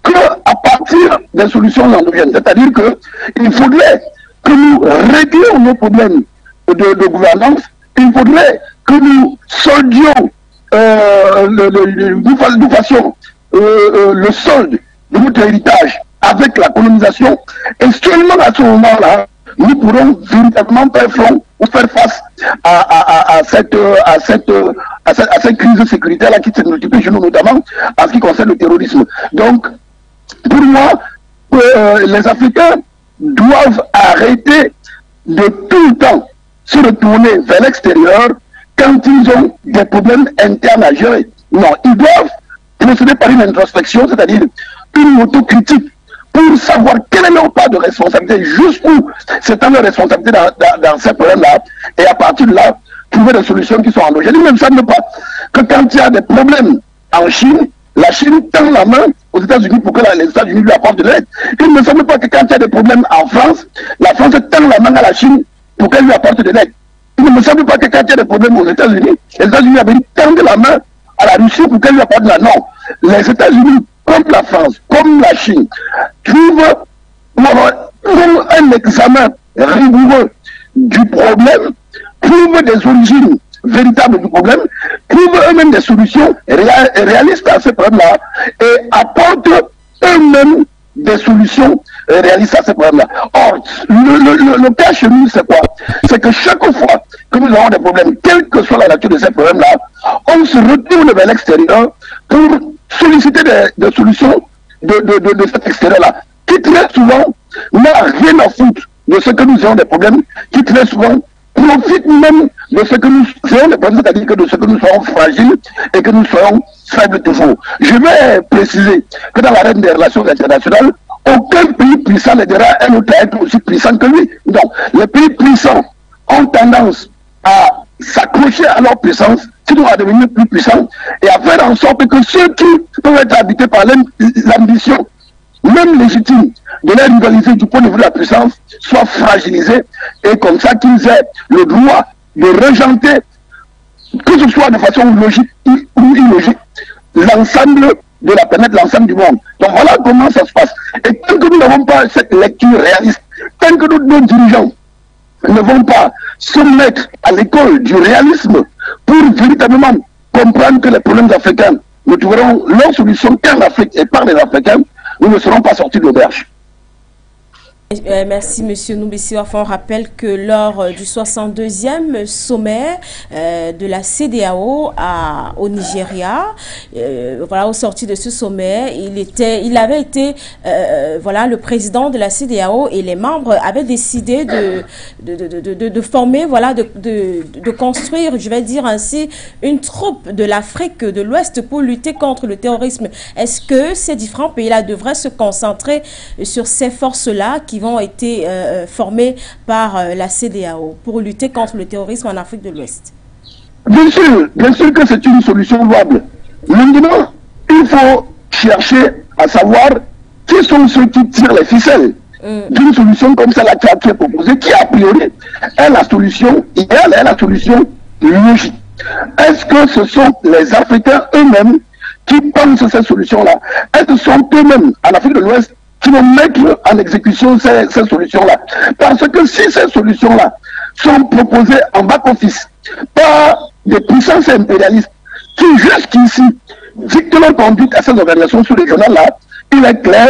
qu'à partir des solutions endogènes. C'est-à-dire qu'il faudrait que nous réglions nos problèmes de gouvernance, il faudrait que nous soldions, nous fassions le solde de notre héritage avec la colonisation, et seulement à ce moment-là, nous pourrons véritablement faire front ou faire face à cette crise sécuritaire-là qui s'est multipliée chez nous, notamment en ce qui concerne le terrorisme. Donc, pour moi, les Africains doivent arrêter de tout le temps se retourner vers l'extérieur quand ils ont des problèmes internes à gérer. Non, ils doivent procéder par une introspection, c'est-à-dire une autocritique, pour savoir quelle est leur part de responsabilité, jusqu'où c'est leur responsabilité dans ces problèmes-là, et à partir de là, trouver des solutions qui sont endogènes. Il ne me semble pas que quand il y a des problèmes en Chine, la Chine tend la main aux États-Unis pour que les États-Unis lui apportent de l'aide. Il ne me semble pas que quand il y a des problèmes en France, la France tend la main à la Chine pour qu'elle lui apporte de l'aide. Il ne me semble pas que quand il y a des problèmes aux États-Unis, les États-Unis tendent la main à la Russie pour qu'elle lui apporte de l'aide. Non, les États-Unis, comme la France, comme la Chine, trouvent un examen rigoureux du problème, trouvent des origines véritables du problème, trouvent eux-mêmes des solutions réalistes à ce problème-là et apportent eux-mêmes des solutions réalistes à ce problème-là. Or, le cas chez nous, c'est quoi? C'est que chaque fois que nous avons des problèmes, quelle que soit la nature de ces problèmes-là, on se retourne vers l'extérieur pour solliciter des solutions de cet extérieur-là, qui très souvent n'a rien à foutre de ce que nous avons des problèmes, qui très souvent profite même de ce que nous avons des problèmes, c'est-à-dire que de ce que nous serons fragiles et que nous serons faibles toujours. Je vais préciser que dans l'arène des relations internationales, aucun pays puissant l'aidera un autre à être aussi puissant que lui. Donc, les pays puissants ont tendance à s'accrocher à leur puissance, sinon à devenir plus puissants, et à faire en sorte que ceux qui peuvent être habités par l'ambition, même légitime, de leur rivaliser du point de vue de la puissance, soient fragilisés, et comme ça qu'ils aient le droit de régenter, que ce soit de façon logique ou illogique, l'ensemble de la planète, l'ensemble du monde. Donc voilà comment ça se passe. Et tant que nous n'avons pas cette lecture réaliste, tant que nos dirigeants ne vont pas se mettre à l'école du réalisme pour véritablement comprendre que les problèmes africains ne trouveront leur solution qu'en Afrique et par les Africains, nous ne serons pas sortis de l'auberge. Merci, Monsieur Noubessi Wafo. On rappelle que lors du 62e sommet de la CEDEAO au Nigeria, voilà, au sorti de ce sommet, il avait été, voilà, le président de la CEDEAO et les membres avaient décidé de former, voilà, de construire, je vais dire ainsi, une troupe de l'Afrique de l'Ouest pour lutter contre le terrorisme. Est-ce que ces différents pays-là devraient se concentrer sur ces forces-là qui vont être formées par la CEDEAO pour lutter contre le terrorisme en Afrique de l'Ouest? Bien sûr que c'est une solution louable. Maintenant, il faut chercher à savoir qui sont ceux qui tirent les ficelles d'une solution comme celle-là qui a été proposée, qui a priori est la solution idéale, est la solution logique. Est-ce que ce sont les Africains eux-mêmes qui pensent cette solution-là? Est-ce que ce sont eux-mêmes, en Afrique de l'Ouest, qui vont mettre en exécution ces solutions-là? Parce que si ces solutions-là sont proposées en back-office par des puissances impérialistes qui, jusqu'ici, dictent leur conduite à ces organisations sous-régionales-là, il est clair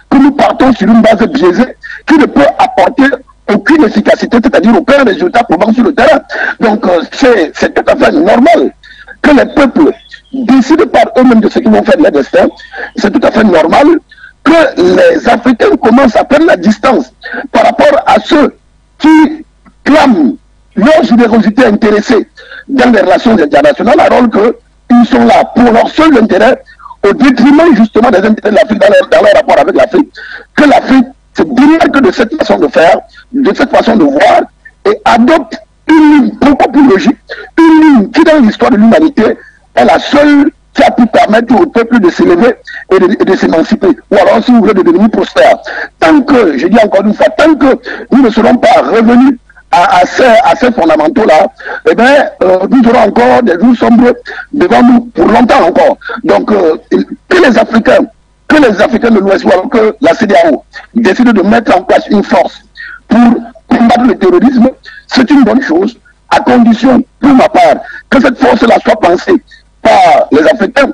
que nous partons sur une base biaisée qui ne peut apporter aucune efficacité, c'est-à-dire aucun résultat probant sur le terrain. Donc, c'est tout à fait normal que les peuples décident par eux-mêmes de ce qu'ils vont faire de leur destin. C'est tout à fait normal que les Africains commencent à prendre la distance par rapport à ceux qui clament leur générosité intéressée dans les relations internationales, alors qu'ils sont là pour leur seul intérêt, au détriment justement des intérêts de l'Afrique dans leur rapport avec l'Afrique, que l'Afrique se démarque de cette façon de faire, de cette façon de voir, et adopte une ligne beaucoup plus logique, une ligne qui dans l'histoire de l'humanité est la seule qui a pu permettre au peuple de s'élever et de s'émanciper, ou alors si vous voulez de devenir prospère. Tant que, je dis encore une fois, tant que nous ne serons pas revenus à ces fondamentaux-là, eh bien, nous aurons encore des jours sombres devant nous pour longtemps encore. Donc, que les Africains de l'Ouest, ou alors que la CEDEAO décide de mettre en place une force pour combattre le terrorisme, c'est une bonne chose, à condition, pour ma part, que cette force-là soit pensée par les Africains,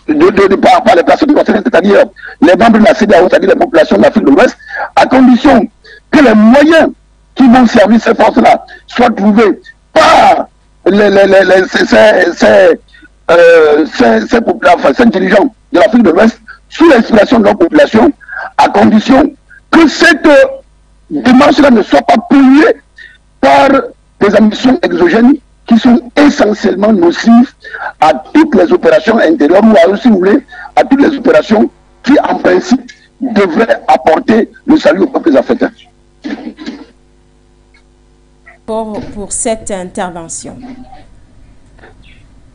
par les personnes concernées, c'est-à-dire les membres de la CEDEAO, c'est-à-dire les populations de l'Afrique de l'Ouest, à condition que les moyens qui vont servir ces forces-là soient trouvés par ces dirigeants de l'Afrique de l'Ouest sous l'inspiration de leur population, à condition que cette démarche-là ne soit pas polluée par des ambitions exogènes qui sont essentiellement nocives à toutes les opérations intérieures, ou à, si vous voulez, à toutes les opérations qui, en principe, devraient apporter le salut aux peuples africains. Pour cette intervention.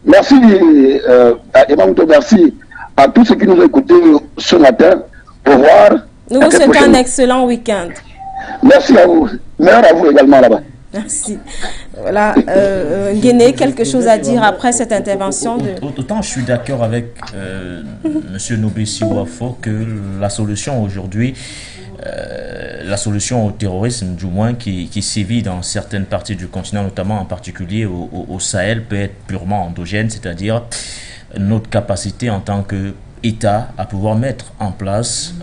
Merci, merci à tous ceux qui nous ont écoutés ce matin. Au revoir. Nous vous souhaitons un excellent week-end. Merci à vous. Meilleur à vous également là-bas. Merci. Voilà, Guéné, quelque chose à dire après cette intervention de... Autant je suis d'accord avec M. Noubessi Wafo que la solution aujourd'hui, la solution au terrorisme, du moins, qui sévit dans certaines parties du continent, notamment en particulier au Sahel, peut être purement endogène, c'est-à-dire notre capacité en tant qu'État à pouvoir mettre en place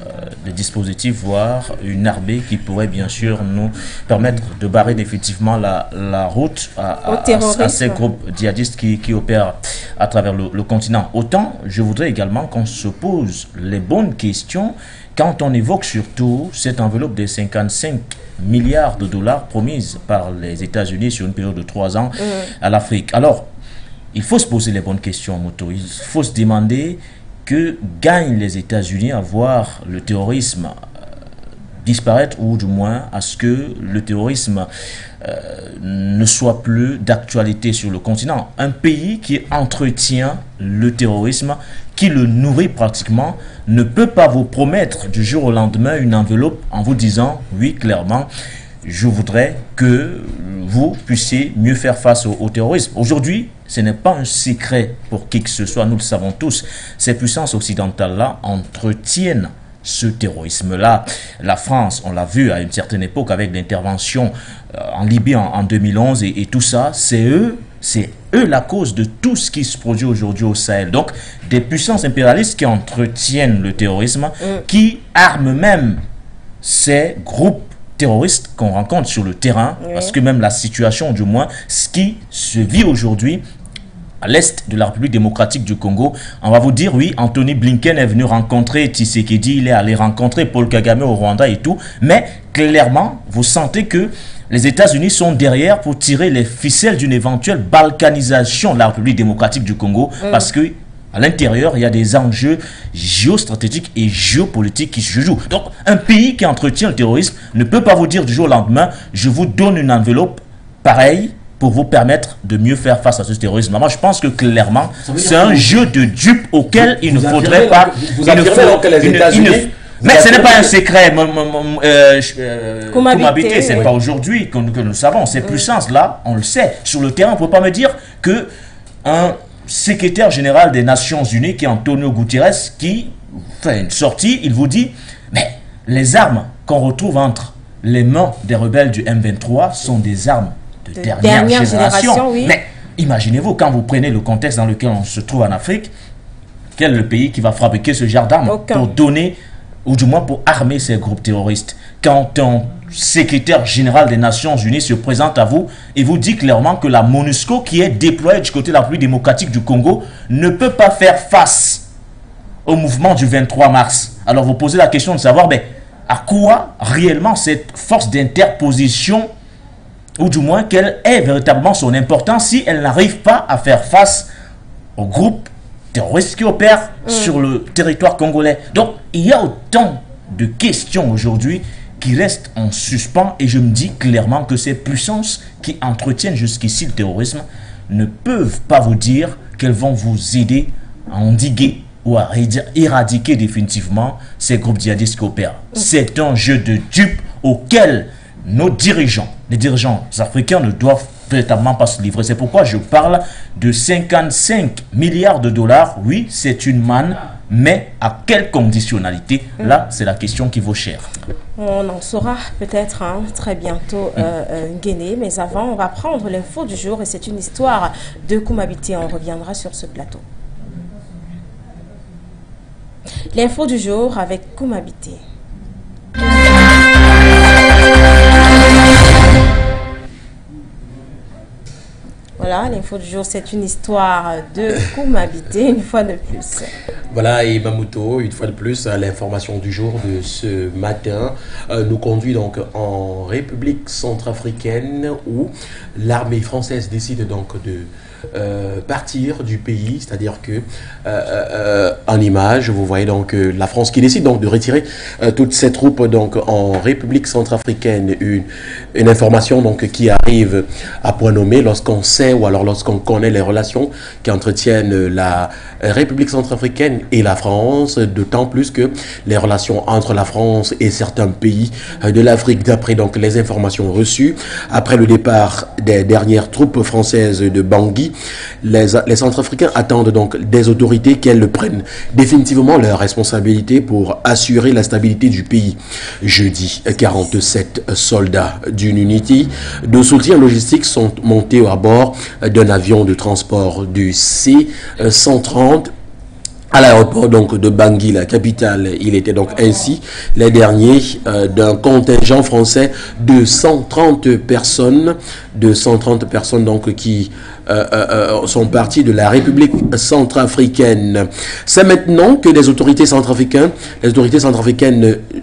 des dispositifs, voire une armée qui pourrait bien sûr nous permettre de barrer définitivement la route à ces groupes djihadistes qui opèrent à travers le continent. Autant, je voudrais également qu'on se pose les bonnes questions quand on évoque surtout cette enveloppe de 55 milliards de dollars promise par les États-Unis sur une période de 3 ans à l'Afrique. Alors, il faut se poser les bonnes questions, Moto. Il faut se demander que gagnent les États-Unis à voir le terrorisme disparaître, ou du moins à ce que le terrorisme ne soit plus d'actualité sur le continent. Un pays qui entretient le terrorisme, qui le nourrit pratiquement, ne peut pas vous promettre du jour au lendemain une enveloppe en vous disant, oui, clairement, je voudrais que vous puissiez mieux faire face au terrorisme. Aujourd'hui, ce n'est pas un secret pour qui que ce soit, nous le savons tous. Ces puissances occidentales-là entretiennent ce terrorisme-là. La France, on l'a vu à une certaine époque avec l'intervention en Libye en 2011 et tout ça, c'est eux la cause de tout ce qui se produit aujourd'hui au Sahel. Donc, des puissances impérialistes qui entretiennent le terrorisme, qui arment même ces groupes terroristes qu'on rencontre sur le terrain, parce que même la situation, du moins, ce qui se vit aujourd'hui à l'est de la République démocratique du Congo, on va vous dire, oui, Anthony Blinken est venu rencontrer Tshisekedi, il est allé rencontrer Paul Kagame au Rwanda et tout, mais clairement, vous sentez que les États-Unis sont derrière pour tirer les ficelles d'une éventuelle balkanisation de la République démocratique du Congo, parce que à l'intérieur, il y a des enjeux géostratégiques et géopolitiques qui se jouent. Donc, un pays qui entretient le terrorisme ne peut pas vous dire du jour au lendemain, je vous donne une enveloppe pareille pour vous permettre de mieux faire face à ce terrorisme. Moi, je pense que clairement, c'est un jeu de dupes auquel il ne faudrait pas... Mais ce n'est pas un secret. Cohabiter, ce n'est pas aujourd'hui que nous savons. Ces puissances-là, on le sait. Sur le terrain, on ne peut pas me dire que un secrétaire général des Nations Unies, qui est Antonio Guterres, qui fait une sortie, il vous dit, mais les armes qu'on retrouve entre les mains des rebelles du M23 sont des armes de dernière génération. Oui. Mais imaginez-vous, quand vous prenez le contexte dans lequel on se trouve en Afrique, quel est le pays qui va fabriquer ce genre d'armes pour donner, ou du moins pour armer ces groupes terroristes? Quand un secrétaire général des Nations Unies se présente à vous et vous dit clairement que la MONUSCO, qui est déployée du côté de la République démocratique du Congo, ne peut pas faire face au mouvement du 23 mars. Alors vous posez la question de savoir, mais à quoi réellement cette force d'interposition, ou du moins quelle est véritablement son importance si elle n'arrive pas à faire face aux groupes terroristes qui opèrent sur le territoire congolais. Donc il y a autant de questions aujourd'hui qui restent en suspens, et je me dis clairement que ces puissances qui entretiennent jusqu'ici le terrorisme ne peuvent pas vous dire qu'elles vont vous aider à endiguer ou à éradiquer définitivement ces groupes djihadistes qui opèrent. C'est un jeu de dupes auquel nos dirigeants, les dirigeants africains, ne doivent véritablement pas se livrer. C'est pourquoi je parle de 55 milliards de dollars. Oui, c'est une manne, mais à quelle conditionnalité? Là, c'est la question qui vaut cher. On en saura peut-être très bientôt, Guéné, mais avant, on va prendre l'info du jour, et c'est une histoire de Koumabité. On reviendra sur ce plateau. L'info du jour avec Koumabité. Voilà, l'info du jour, c'est une histoire de Koumabité, une fois de plus. Voilà, et Mamouto, une fois de plus, l'information du jour de ce matin nous conduit donc en République centrafricaine, où l'armée française décide donc de partir du pays, c'est-à-dire que en image, vous voyez donc la France qui décide donc de retirer toutes ses troupes donc en République centrafricaine. Une information donc qui arrive à point nommé lorsqu'on sait, ou alors lorsqu'on connaît les relations qui entretiennent la République centrafricaine et la France, d'autant plus que les relations entre la France et certains pays de l'Afrique, d'après donc les informations reçues après le départ des dernières troupes françaises de Bangui, les Centrafricains attendent donc des autorités qu'elles prennent définitivement leurs responsabilités pour assurer la stabilité du pays. Jeudi, 47 soldats d'une unité de soutien logistique sont montés à bord d'un avion de transport du C-130 à l'aéroport donc de Bangui, la capitale. Il était donc ainsi les derniers d'un contingent français de 130 personnes donc qui sont partis de la République centrafricaine. C'est maintenant que les autorités centrafricaines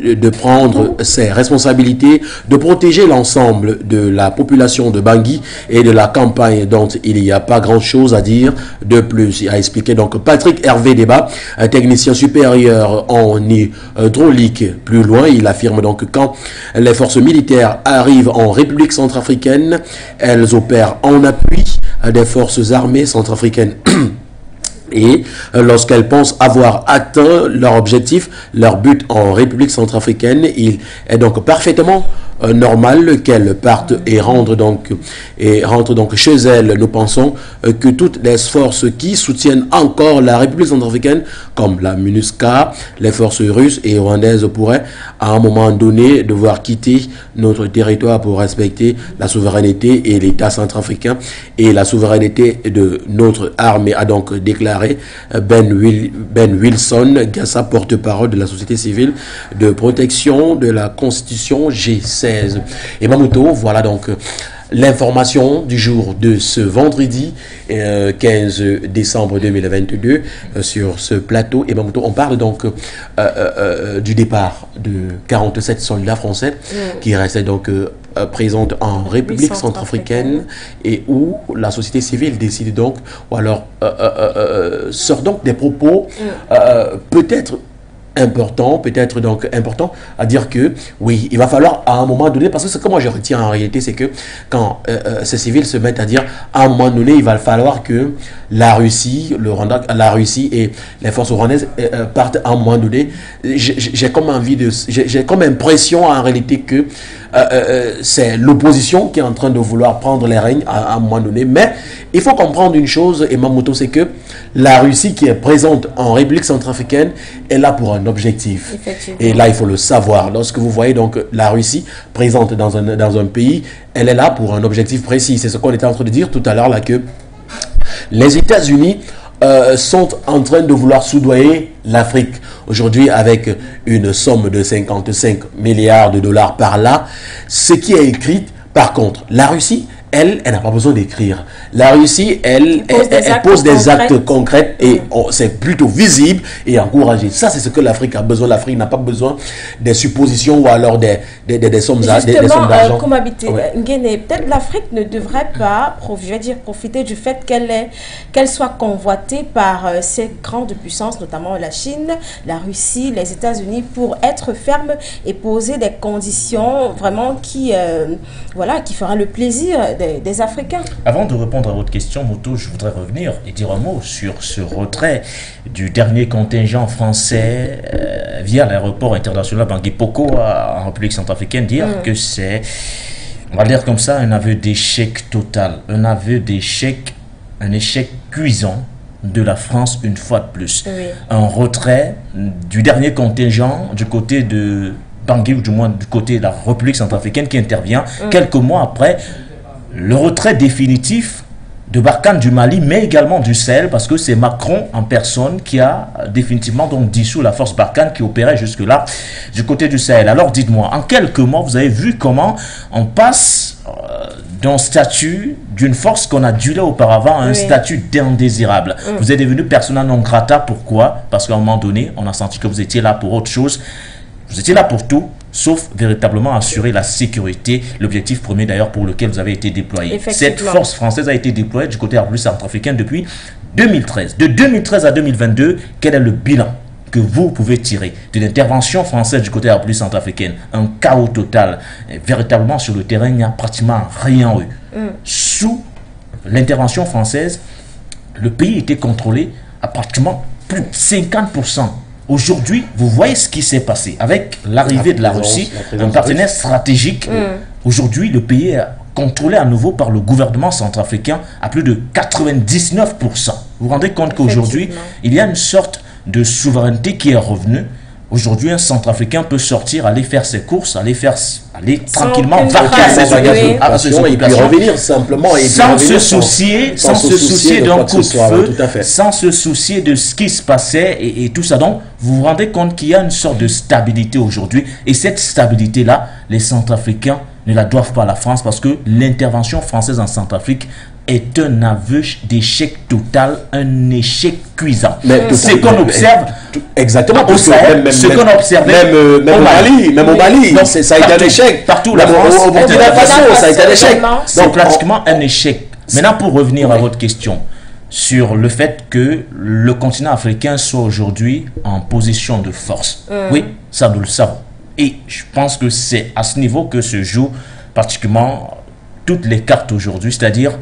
de prendre ses responsabilités, de protéger l'ensemble de la population de Bangui et de la campagne dont il n'y a pas grand-chose à dire de plus. Il a expliqué donc Patrick Hervé Débat, un technicien supérieur en hydraulique. Plus loin, il affirme donc que quand les forces militaires arrivent en République centrafricaine, elles opèrent en appui des forces armées centrafricaines. Et lorsqu'elles pensent avoir atteint leur objectif, leur but en République centrafricaine, il est donc parfaitement normal qu'elles partent et rentrent donc chez elles. Nous pensons que toutes les forces qui soutiennent encore la République centrafricaine, comme la MINUSCA, les forces russes et rwandaises, pourraient à un moment donné devoir quitter notre territoire pour respecter la souveraineté et l'État centrafricain et la souveraineté de notre armée, a donc déclaré Ben Wilson Gassa, porte-parole de la société civile de protection de la Constitution G16. Et Mamouto, voilà donc l'information du jour de ce vendredi 15 décembre 2022 sur ce plateau. Et Mamouto, on parle donc du départ de 47 soldats français qui restaient donc présentes en République centrafricaine et où la société civile décide donc, ou alors sort donc des propos peut-être important à dire que oui, il va falloir à un moment donné, parce que ce que moi je retiens en réalité, c'est que quand ces civils se mettent à dire à un moment donné, il va falloir que la Russie et les forces rwandaises partent à un moment donné, j'ai comme impression en réalité que c'est l'opposition qui est en train de vouloir prendre les règnes à un moment donné. Mais il faut comprendre une chose, et Mamoto, c'est que la Russie qui est présente en République centrafricaine est là pour un objectif. Et là, il faut le savoir. Lorsque vous voyez donc la Russie présente dans un pays, elle est là pour un objectif précis. C'est ce qu'on était en train de dire tout à l'heure là, que les États-Unis sont en train de vouloir soudoyer l'Afrique. Aujourd'hui, avec une somme de 55 milliards de dollars par là, ce qui est écrit, par contre, la Russie, elle n'a pas besoin d'écrire. La Russie, elle pose des actes concrets et c'est plutôt visible et encouragé. Ça, c'est ce que l'Afrique a besoin. L'Afrique n'a pas besoin des suppositions ou alors des sommes d'argent. Comme habité, peut-être l'Afrique ne devrait pas, profiter du fait qu'elle soit convoitée par ces grandes puissances, notamment la Chine, la Russie, les États-Unis, pour être ferme et poser des conditions vraiment qui fera le plaisir des Africains. Avant de répondre à votre question, Moto, je voudrais revenir et dire un mot sur ce retrait du dernier contingent français via l'aéroport international Bangui Poko en République centrafricaine, dire que c'est, on va le dire comme ça, un aveu d'échec total, un aveu d'échec, un échec cuisant de la France une fois de plus. Un retrait du dernier contingent du côté de Bangui, ou du moins du côté de la République centrafricaine, qui intervient quelques mois après le retrait définitif de Barkhane du Mali, mais également du Sahel, parce que c'est Macron en personne qui a définitivement donc dissous la force Barkhane qui opérait jusque-là du côté du Sahel. Alors dites-moi, en quelques mois, vous avez vu comment on passe d'un statut d'une force qu'on adulait auparavant à un statut d'indésirable. Vous êtes devenu persona non grata. Pourquoi? Parce qu'à un moment donné, on a senti que vous étiez là pour autre chose. Vous étiez là pour tout, sauf véritablement assurer la sécurité, l'objectif premier d'ailleurs pour lequel vous avez été déployé. Cette force française a été déployée du côté République centrafricaine depuis 2013. De 2013 à 2022, quel est le bilan que vous pouvez tirer de l'intervention française du côté République centrafricaine? Un chaos total. Et véritablement sur le terrain, il n'y a pratiquement rien eu. Sous l'intervention française, le pays était contrôlé à pratiquement plus de 50%. Aujourd'hui, vous voyez ce qui s'est passé avec l'arrivée de la Russie, un partenaire stratégique. Aujourd'hui, le pays est contrôlé à nouveau par le gouvernement centrafricain à plus de 99%. Vous vous rendez compte qu'aujourd'hui, il y a une sorte de souveraineté qui est revenue. Aujourd'hui, un Centrafricain peut sortir, aller faire ses courses, aller tranquillement vaquer à ses occupations et puis revenir simplement sans se soucier d'un coup de feu, sans se soucier de ce qui se passait et tout ça. Donc, vous vous rendez compte qu'il y a une sorte de stabilité aujourd'hui et cette stabilité-là, les Centrafricains ne la doivent pas à la France parce que l'intervention française en Centrafrique est un aveu d'échec total, un échec cuisant. C'est qu'on observe exactement au Sahel, ce qu'on observe même au Mali, ça a été un échec. Partout, au Burkina Faso, ça a été un échec. C'est pratiquement un échec. Maintenant, pour revenir à votre question sur le fait que le continent africain soit aujourd'hui en position de force. Oui, ça nous le savons. Et je pense que c'est à ce niveau que se jouent particulièrement toutes les cartes aujourd'hui, c'est-à-dire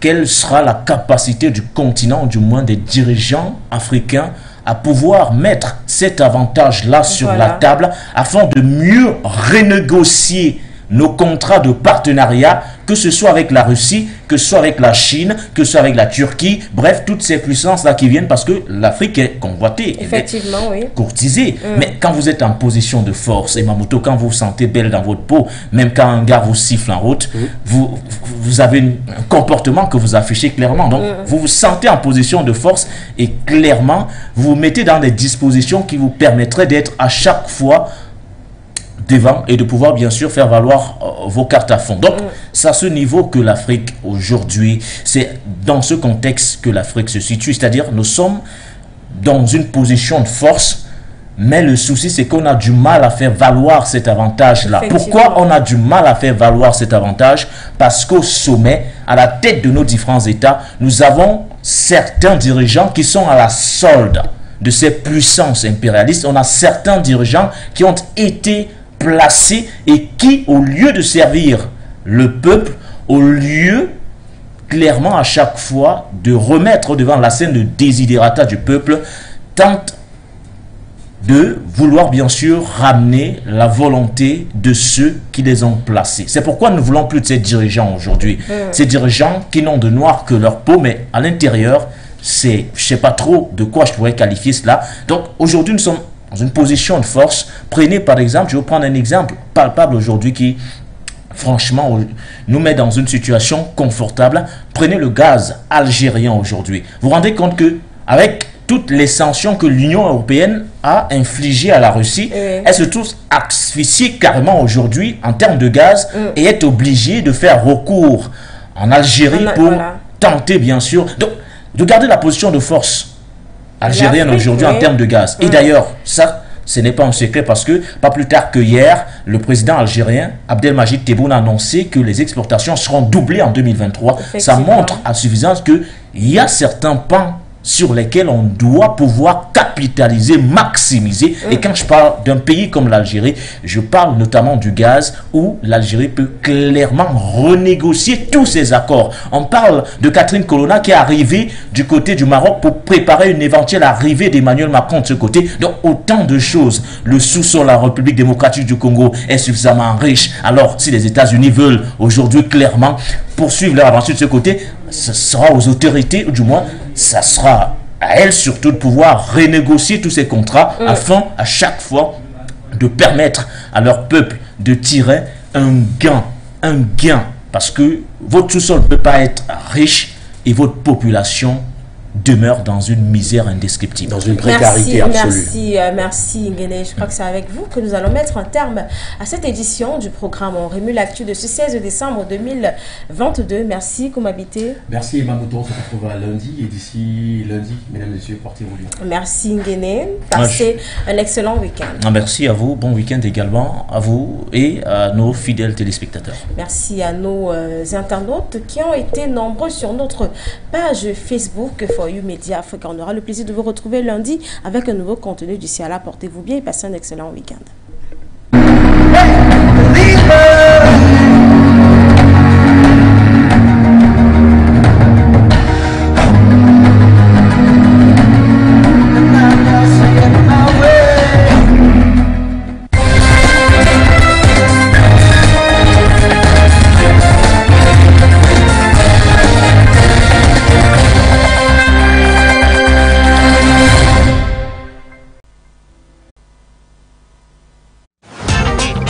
quelle sera la capacité du continent, du moins des dirigeants africains, à pouvoir mettre cet avantage-là sur la table afin de mieux renégocier nos contrats de partenariat, que ce soit avec la Russie, que ce soit avec la Chine, que ce soit avec la Turquie, bref, toutes ces puissances-là qui viennent parce que l'Afrique est convoitée, effectivement, oui, courtisée. Mais quand vous êtes en position de force, et Mamoto, quand vous vous sentez belle dans votre peau, même quand un gars vous siffle en route, vous avez un comportement que vous affichez clairement. Donc, vous vous sentez en position de force et clairement, vous vous mettez dans des dispositions qui vous permettraient d'être à chaque fois devant et de pouvoir bien sûr faire valoir vos cartes à fond. Donc, c'est à ce niveau que l'Afrique aujourd'hui, c'est dans ce contexte que l'Afrique se situe, c'est-à-dire nous sommes dans une position de force, mais le souci c'est qu'on a du mal à faire valoir cet avantage-là. Pourquoi on a du mal à faire valoir cet avantage? Parce qu'au sommet, à la tête de nos différents États, nous avons certains dirigeants qui sont à la solde de ces puissances impérialistes. On a certains dirigeants qui ont été placés et qui, au lieu de servir le peuple, au lieu clairement à chaque fois de remettre devant la scène de desiderata du peuple, tentent de vouloir bien sûr ramener la volonté de ceux qui les ont placés. C'est pourquoi nous ne voulons plus de ces dirigeants aujourd'hui. Ces dirigeants qui n'ont de noir que leur peau, mais à l'intérieur, c'est, je ne sais pas trop de quoi je pourrais qualifier cela. Donc aujourd'hui, nous sommes dans une position de force. Prenez par exemple, je vais vous prendre un exemple palpable aujourd'hui qui, franchement, nous met dans une situation confortable. Prenez le gaz algérien aujourd'hui. Vous vous rendez compte que avec toutes les sanctions que l'Union européenne a infligées à la Russie, elle se trouve asphyxiée carrément aujourd'hui en termes de gaz et est obligée de faire recours en Algérie pour tenter bien sûr de garder la position de force algérienne aujourd'hui en termes de gaz. Et d'ailleurs, ça, ce n'est pas un secret parce que, pas plus tard que hier, le président algérien, Abdelmajid Tebboune, a annoncé que les exportations seront doublées en 2023. Ça montre à suffisance qu'il y a certains pans sur lesquels on doit pouvoir capitaliser, maximiser. Et quand je parle d'un pays comme l'Algérie, je parle notamment du gaz où l'Algérie peut clairement renégocier tous ses accords. On parle de Catherine Colonna qui est arrivée du côté du Maroc pour préparer une éventuelle arrivée d'Emmanuel Macron de ce côté. Donc autant de choses. Le sous-sol, la République démocratique du Congo est suffisamment riche. Alors si les États-Unis veulent aujourd'hui clairement poursuivre leur avancée de ce côté, ce sera aux autorités, ou du moins, ça sera à elles surtout de pouvoir renégocier tous ces contrats afin à chaque fois de permettre à leur peuple de tirer un gain. Parce que votre sous-sol ne peut pas être riche et votre population demeure dans une misère indescriptible. Dans une précarité absolue. Merci Nguéné. Je crois que c'est avec vous que nous allons mettre un terme à cette édition du programme On remue l'actu de ce 16 décembre 2022. Merci Koumabité. Merci Mamoto, on se retrouve à lundi et d'ici lundi, mesdames et messieurs, portez-vous bien. Merci Nguéné. Passez un excellent week-end. Merci à vous, bon week-end également à vous et à nos fidèles téléspectateurs. Merci à nos internautes qui ont été nombreux sur notre page Facebook For You Media Africa. On aura le plaisir de vous retrouver lundi avec un nouveau contenu. D'ici à là, portez-vous bien et passez un excellent week-end.